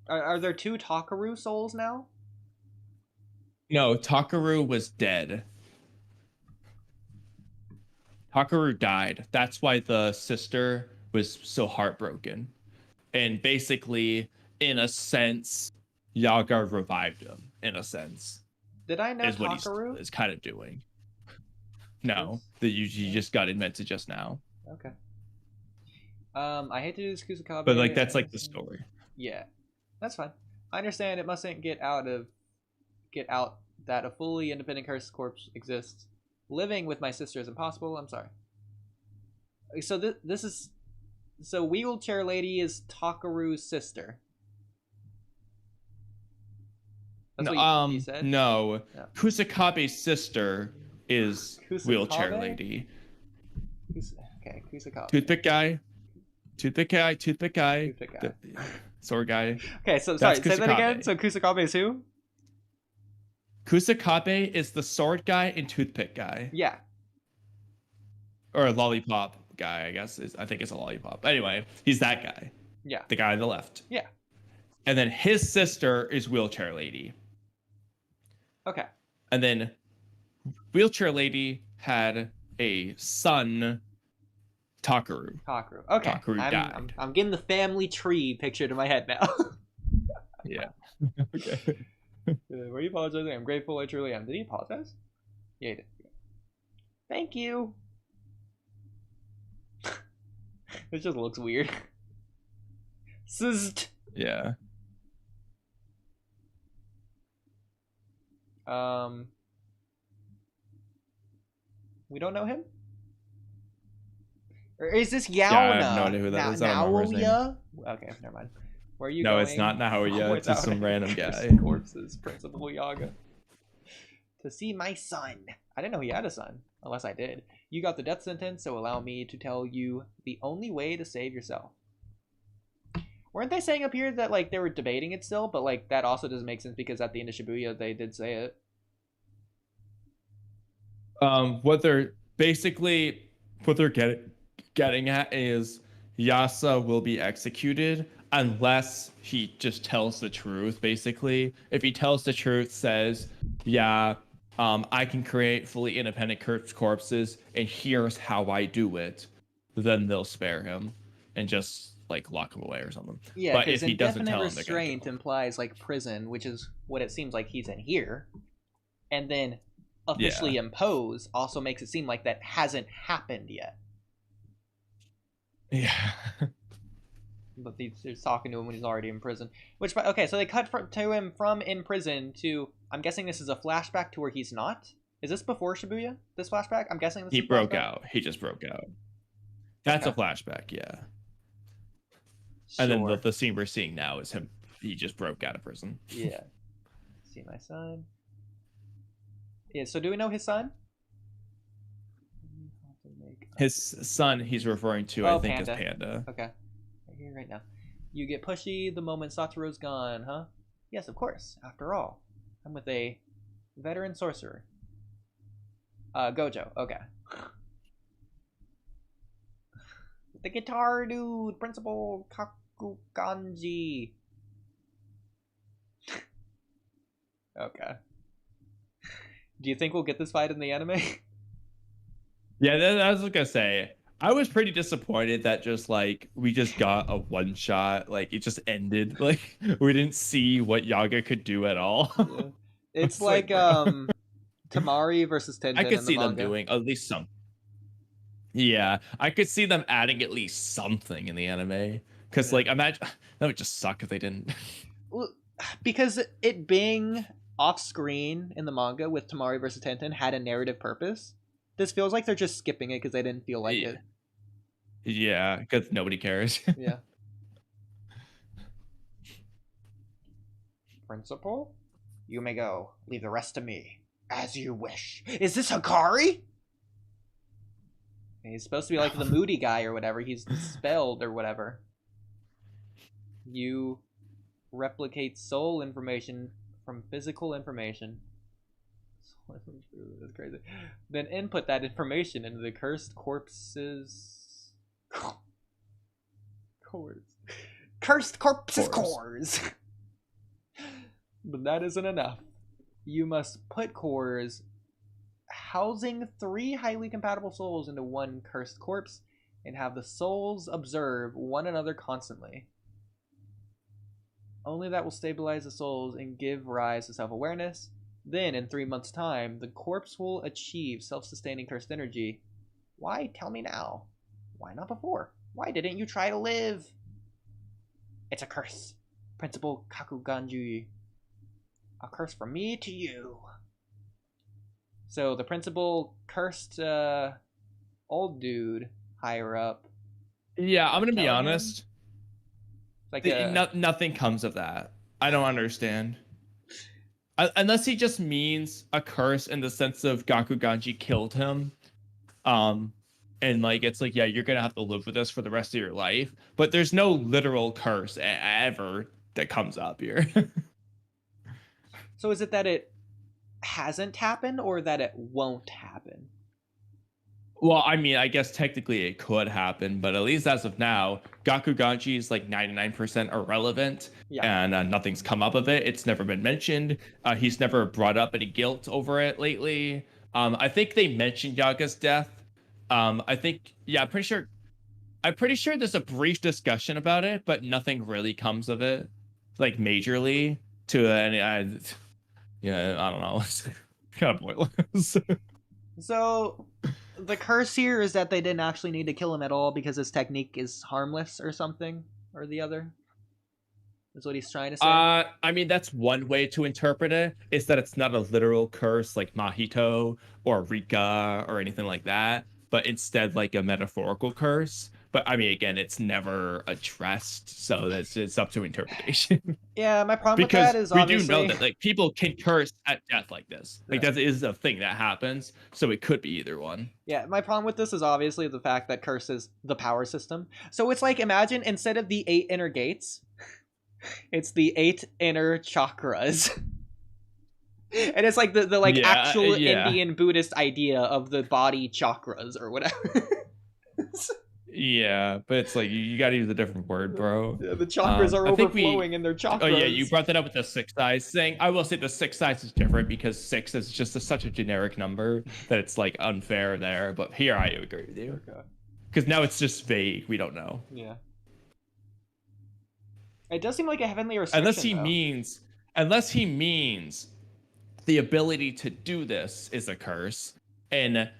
are there 2 Takaru souls now? No, Takaru was dead. Takaru died. That's why the sister was so heartbroken. And basically, in a sense, Yaga revived him, in a sense, Did I know is what he's Takaru? is kind of doing. No, Yes. that you just got invented just now. Okay. I hate to do this Kusakabe. But like that's like the story. Yeah, that's fine. I understand it mustn't get out that a fully independent cursed corpse exists. Living with my sister is impossible. I'm sorry. So this is so wheelchair lady is Takaru's sister. That's what you said? No. No. Kusakabe's sister is Kusakabe? wheelchair lady. Okay, Kusakabe. Toothpick guy. Toothpick guy. Toothpick guy. Sword guy. Okay, so That's sorry, say that again. Kusakabe. So Kusakabe is who? Kusakabe is the sword guy and toothpick guy. Yeah. Or a lollipop guy, I guess. I think it's a lollipop. Anyway, he's that guy. Yeah. The guy on the left. Yeah. And then his sister is wheelchair lady. Okay. And then wheelchair lady had a son, Takaru. Okay. Takaru died. I'm getting the family tree pictured in my head now. Yeah. Okay. Were you apologizing? I'm grateful. I truly am. Did he apologize? Yeah, he did. Thank you. It just looks weird. Sizzed. Yeah. We don't know him? Or is this Yaona? Yeah, I have no idea who that is. I don't remember his name. Okay, never mind. Where are you No, going? it's not Naoya. It's just some random guy. Corpses, Principal Yaga. To see my son. I didn't know he had a son. Unless I did. You got the death sentence, so allow me to tell you the only way to save yourself. Weren't they saying up here that like they were debating it still, but like that also doesn't make sense because at the end of Shibuya they did say it. What they're getting at is Yasa will be executed unless he just tells the truth. Basically, if he tells the truth, says, "Yeah, I can create fully independent corpses, and here's how I do it," then they'll spare him and just like lock him away or something. Yeah, but if he doesn't tell him, restraint implies like prison, which is what it seems like he's in here, and then officially impose also makes it seem like that hasn't happened yet. Yeah. But he's talking to him when he's already in prison. Which, okay, so they cut to him from in prison to, I'm guessing this is a flashback to where he's not? Is this before Shibuya, this flashback? I'm guessing this he is broke out. He just broke out. That's okay. a flashback, yeah. Sure. And then the scene we're seeing now is him. He just broke out of prison. Yeah. See my son. Yeah, so do we know his son? His son he's referring to, I think, Panda. is Panda. Okay. Right here, right now. You get pushy the moment Satoru's gone, huh? Yes, of course. After all, I'm with a veteran sorcerer. Gojo. Okay. The guitar dude, Principal Kakuganji. Okay. Do you think we'll get this fight in the anime? Yeah, I was gonna say. I was pretty disappointed that just like we just got a one shot, like it just ended. Like we didn't see what Yaga could do at all. Yeah. It's like Tamari versus Tenten. I could in see the them doing at least some. Yeah, I could see them adding at least something in the anime. Because like imagine that would just suck if they didn't. Well, because it being off screen in the manga with Tamari versus Tenten had a narrative purpose. This feels like they're just skipping it because they didn't feel like it. Yeah, because nobody cares. Yeah. Principal, you may go. Leave the rest to me. As you wish. Is this Hikari? He's supposed to be like the moody guy or whatever. He's dispelled or whatever. You replicate soul information from physical information. That's crazy. Then input that information into the cursed corpse's Cores. Cursed corpses Cores. cores. But that isn't enough. You must put cores housing 3 highly compatible souls into one cursed corpse and have the souls observe one another constantly. Only that will stabilize the souls and give rise to self-awareness. Then, in 3 months' time, the corpse will achieve self-sustaining cursed energy. Why? Tell me now. Why not before? Why didn't you try to live? It's a curse. Principal Kakuganji. A curse from me to you. So the principal cursed old dude higher up. Yeah, I'm gonna be Telling him? honest. Like Nothing comes of that. I don't understand. Unless he just means a curse in the sense of Gakuganji killed him. And like it's like, yeah, you're gonna have to live with this for the rest of your life. But there's no literal curse ever that comes up here. So is it that it hasn't happened or that it won't happen? Well, I mean, I guess technically it could happen, but at least as of now, Gakuganji is like 99% irrelevant, Yeah. and nothing's come up of it. It's never been mentioned. He's never brought up any guilt over it lately. I think they mentioned Yaga's death. I think, yeah, I'm pretty sure there's a brief discussion about it, but nothing really comes of it, like majorly. To any, yeah, I don't know. It's kind of pointless. So the curse here is that they didn't actually need to kill him at all because his technique is harmless or something or the other. Is what he's trying to say. I mean, that's one way to interpret it, is that it's not a literal curse like Mahito or Rika or anything like that, but instead like a metaphorical curse. But I mean, again, it's never addressed, so it's up to interpretation. Yeah, my problem with Because that is we obviously... do know that like people can curse at death like this. Like Yeah. that is a thing that happens, so it could be either one. Yeah, my problem with this is obviously the fact that curse is the power system. So it's like, imagine instead of the 8 inner gates, it's the 8 inner chakras. And it's like the like actual Indian Buddhist idea of the body chakras or whatever. Yeah, but it's like you got to use a different word, bro. Yeah, the chakras are overflowing in their chakras. Oh yeah, you brought that up with the 6 size thing. I will say the 6 size is different because 6 is just such a generic number that it's like unfair there. But here I agree with you. Okay. Because now it's just vague. We don't know. Yeah. It does seem like a heavenly restriction. Unless he means the ability to do this is a curse, and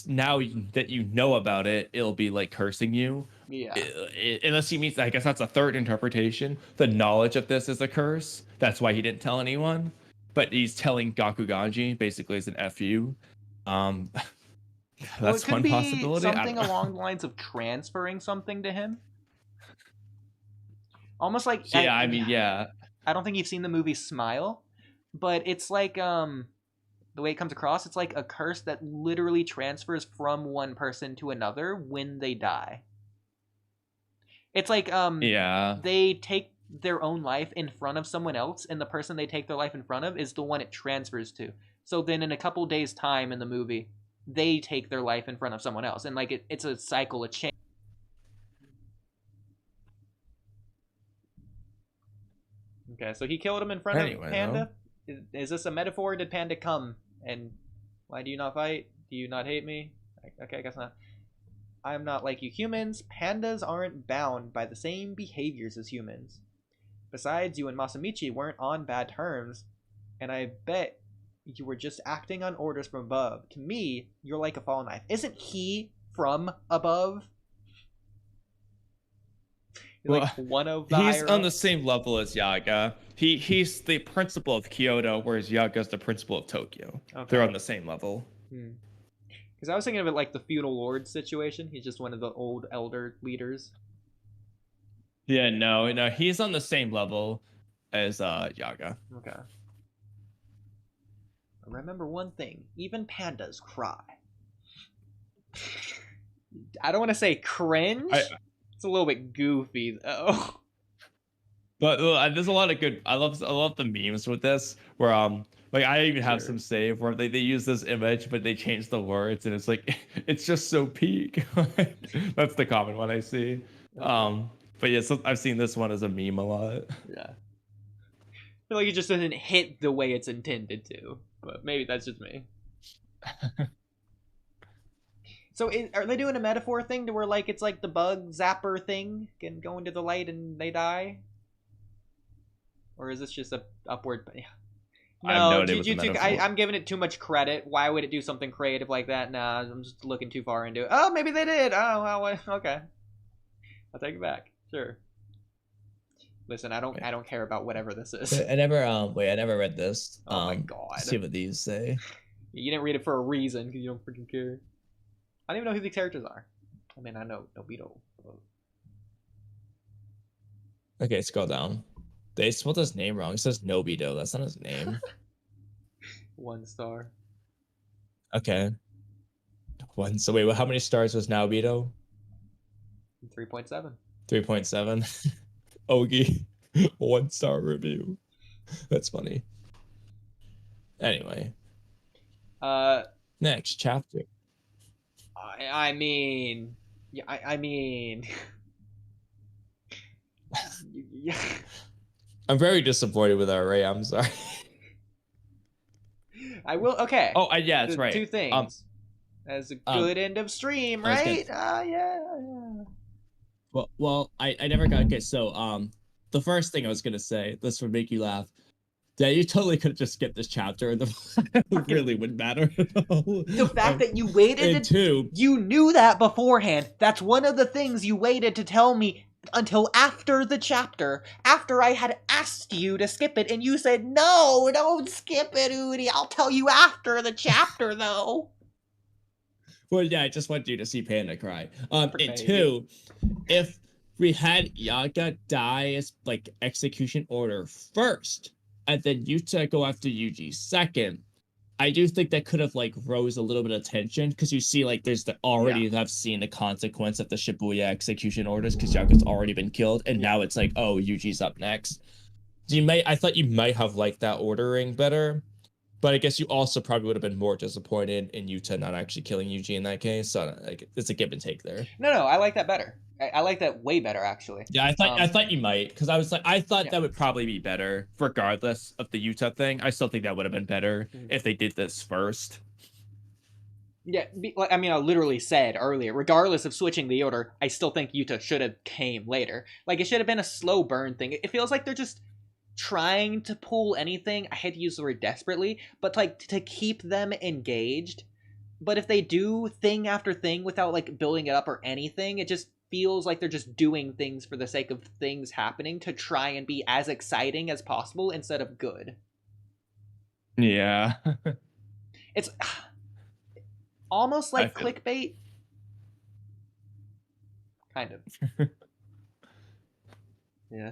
now that you know about it, it'll be like cursing you. Yeah. Unless he means, I guess that's a third interpretation. The knowledge of this is a curse. That's why he didn't tell anyone. But he's telling Gakuganji basically as an FU. That's one possibility. Something along the lines of transferring something to him. Almost like yeah, I mean, yeah. I don't think you've seen the movie Smile, but it's like the way it comes across, it's like a curse that literally transfers from one person to another when they die. It's like they take their own life in front of someone else, and the person they take their life in front of is the one it transfers to. So then in a couple days time in the movie, they take their life in front of someone else, and like it's a cycle, a chain. Okay, so he killed him in front of Panda. Is this a metaphor? Did Panda come? And why do you not fight? Do you not hate me? Okay, I guess not. I'm not like you humans. Pandas aren't bound by the same behaviors as humans. Besides, you and Masamichi weren't on bad terms, and I bet you were just acting on orders from above. To me, you're like a fall knife. Isn't he from above? Well, like one of the he's on the same level as Yaga. He's the principal of Kyoto, whereas Yaga's the principal of Tokyo. Okay. They're on the same level. Because I was thinking of it like the feudal lord situation. He's just one of the old elder leaders. Yeah, no, he's on the same level as Yaga. Okay. Remember one thing: even pandas cry. I don't want to say cringe. It's a little bit goofy though. But there's a lot of good. I love the memes with this where like I even have some save where they use this image but they change the words and it's just so peak. That's the common one I see. But yeah, so I've seen this one as a meme a lot. Yeah. I feel like it just doesn't hit the way it's intended to, but maybe that's just me. So are they doing a metaphor thing to where like it's like the bug zapper thing can go into the light and they die? Or is this just a upward? I have no No, idea what the Jujutsu. metaphor- I'm giving it too much credit. Why would it do something creative like that? Nah, I'm just looking too far into it. Oh, maybe they did. Oh, well, okay. I'll take it back. Sure. Listen, I don't care about whatever this is. I never I never read this. Oh my god. See what these say. You didn't read it for a reason because you don't freaking care. I don't even know who these characters are. I mean, I know Nobito. Okay, scroll down. They spelled his name wrong. It says Nobito. That's not his name. 1 star. Okay. One. So wait, how many stars was Nobito? 3.7. 3.7. Oodie, 1 star review. That's funny. Anyway. Next chapter. I mean, yeah, I mean, yeah. I'm very disappointed with our Ray. I'm sorry. I will. Okay. Oh, yeah, that's right. 2 things. As a good end of stream, right? Yeah. Well, I never got okay. So the first thing I was gonna say, this would make you laugh. Yeah, you totally could have just skipped this chapter, and it really wouldn't matter at all. The fact that you waited, and two, you knew that beforehand. That's one of the things you waited to tell me until after the chapter, after I had asked you to skip it, and you said, no, don't skip it, Oodie. I'll tell you after the chapter, though. Well, yeah, I just want you to see Panda cry. And two, if we had Yaga die as like execution order first, and then Yuta go after Yuji second, I do think that could have like rose a little bit of tension because you see like there's have seen the consequence of the Shibuya execution orders because Yaga's already been killed, and now it's like, oh, Yuji's up next. I thought you might have liked that ordering better. But I guess you also probably would have been more disappointed in Yuta not actually killing Yuji in that case. So like, it's a give and take there. No, I like that better. I like that way better, actually. Yeah, I thought you might, because I thought that would probably be better, regardless of the Yuta thing. I still think that would have been better if they did this first. Yeah, I mean, I literally said earlier, regardless of switching the order, I still think Yuta should have came later. Like, it should have been a slow burn thing. It feels like they're just trying to pull anything, I hate to use the word desperately, but like to keep them engaged. But if they do thing after thing without like building it up or anything, it just feels like they're just doing things for the sake of things happening to try and be as exciting as possible instead of good. Yeah. It's almost like clickbait. Kind of. Yeah.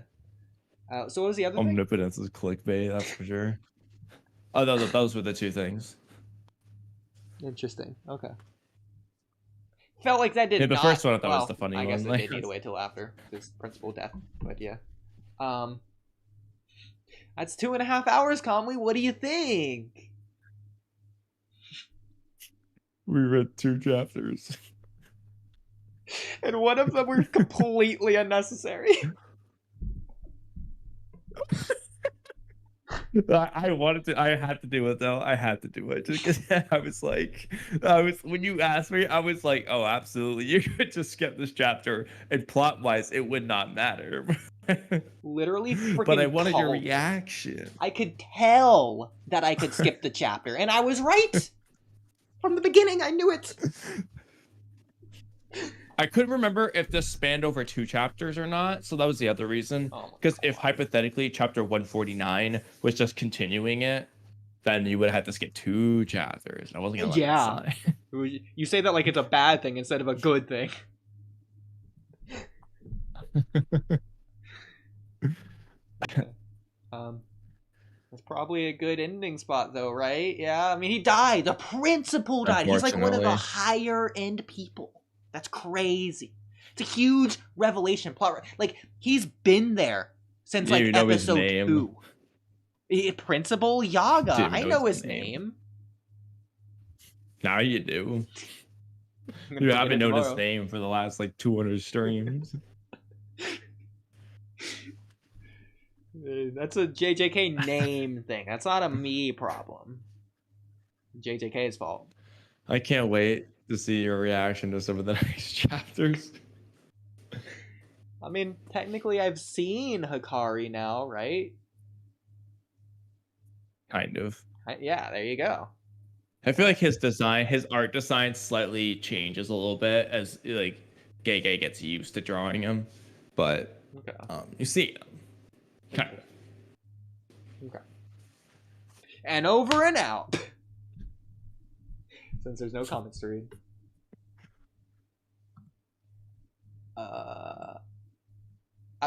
So what was the other thing? Omnipotence is clickbait, that's for sure. Oh, those were the 2 things. Interesting. Okay. Felt like that did the not... first one I thought was the funny one. I guess it did need to wait till after this principal death, but yeah. That's 2.5 hours, Kamui. What do you think? We read 2 chapters. And one of them were completely unnecessary. I had to do it though. I had to do it just because when you asked me, I was like, oh, absolutely. You could just skip this chapter and plot wise, it would not matter. Literally freaking But I wanted your reaction. I could tell that I could skip the chapter, and I was right. From the beginning, I knew it. I couldn't remember if this spanned over 2 chapters or not, so that was the other reason. Because if hypothetically chapter 149 was just continuing it, then you would have to skip 2 chapters. I wasn't gonna let that slide. You say that like it's a bad thing instead of a good thing. That's probably a good ending spot though, right? Yeah, I mean he died. The principal died. He's like one of the higher end people. That's crazy. It's a huge revelation plot. Like, he's been there since, like, episode 2. Principal Yaga. I know his name. Now you do. You haven't known his name for the last, like, 200 streams. That's a JJK name thing. That's not a me problem. JJK's fault. I can't wait to see your reaction to some of the next chapters. I mean, technically I've seen Hikari now, right? Kind of. Yeah, there you go. I feel like his art design slightly changes a little bit as like Gay gets used to drawing him. But you see him. Kind of. Okay. And over and out. Since there's no comments to read. I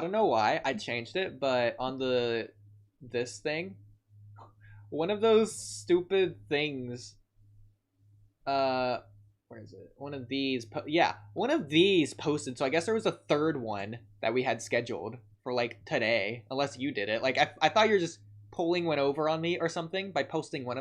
don't know why I changed it, but on this thing, one of those stupid things. Where is it? One of these posted. So I guess there was a third one that we had scheduled for like today, unless you did it. Like I thought you were just pulling one over on me or something by posting one of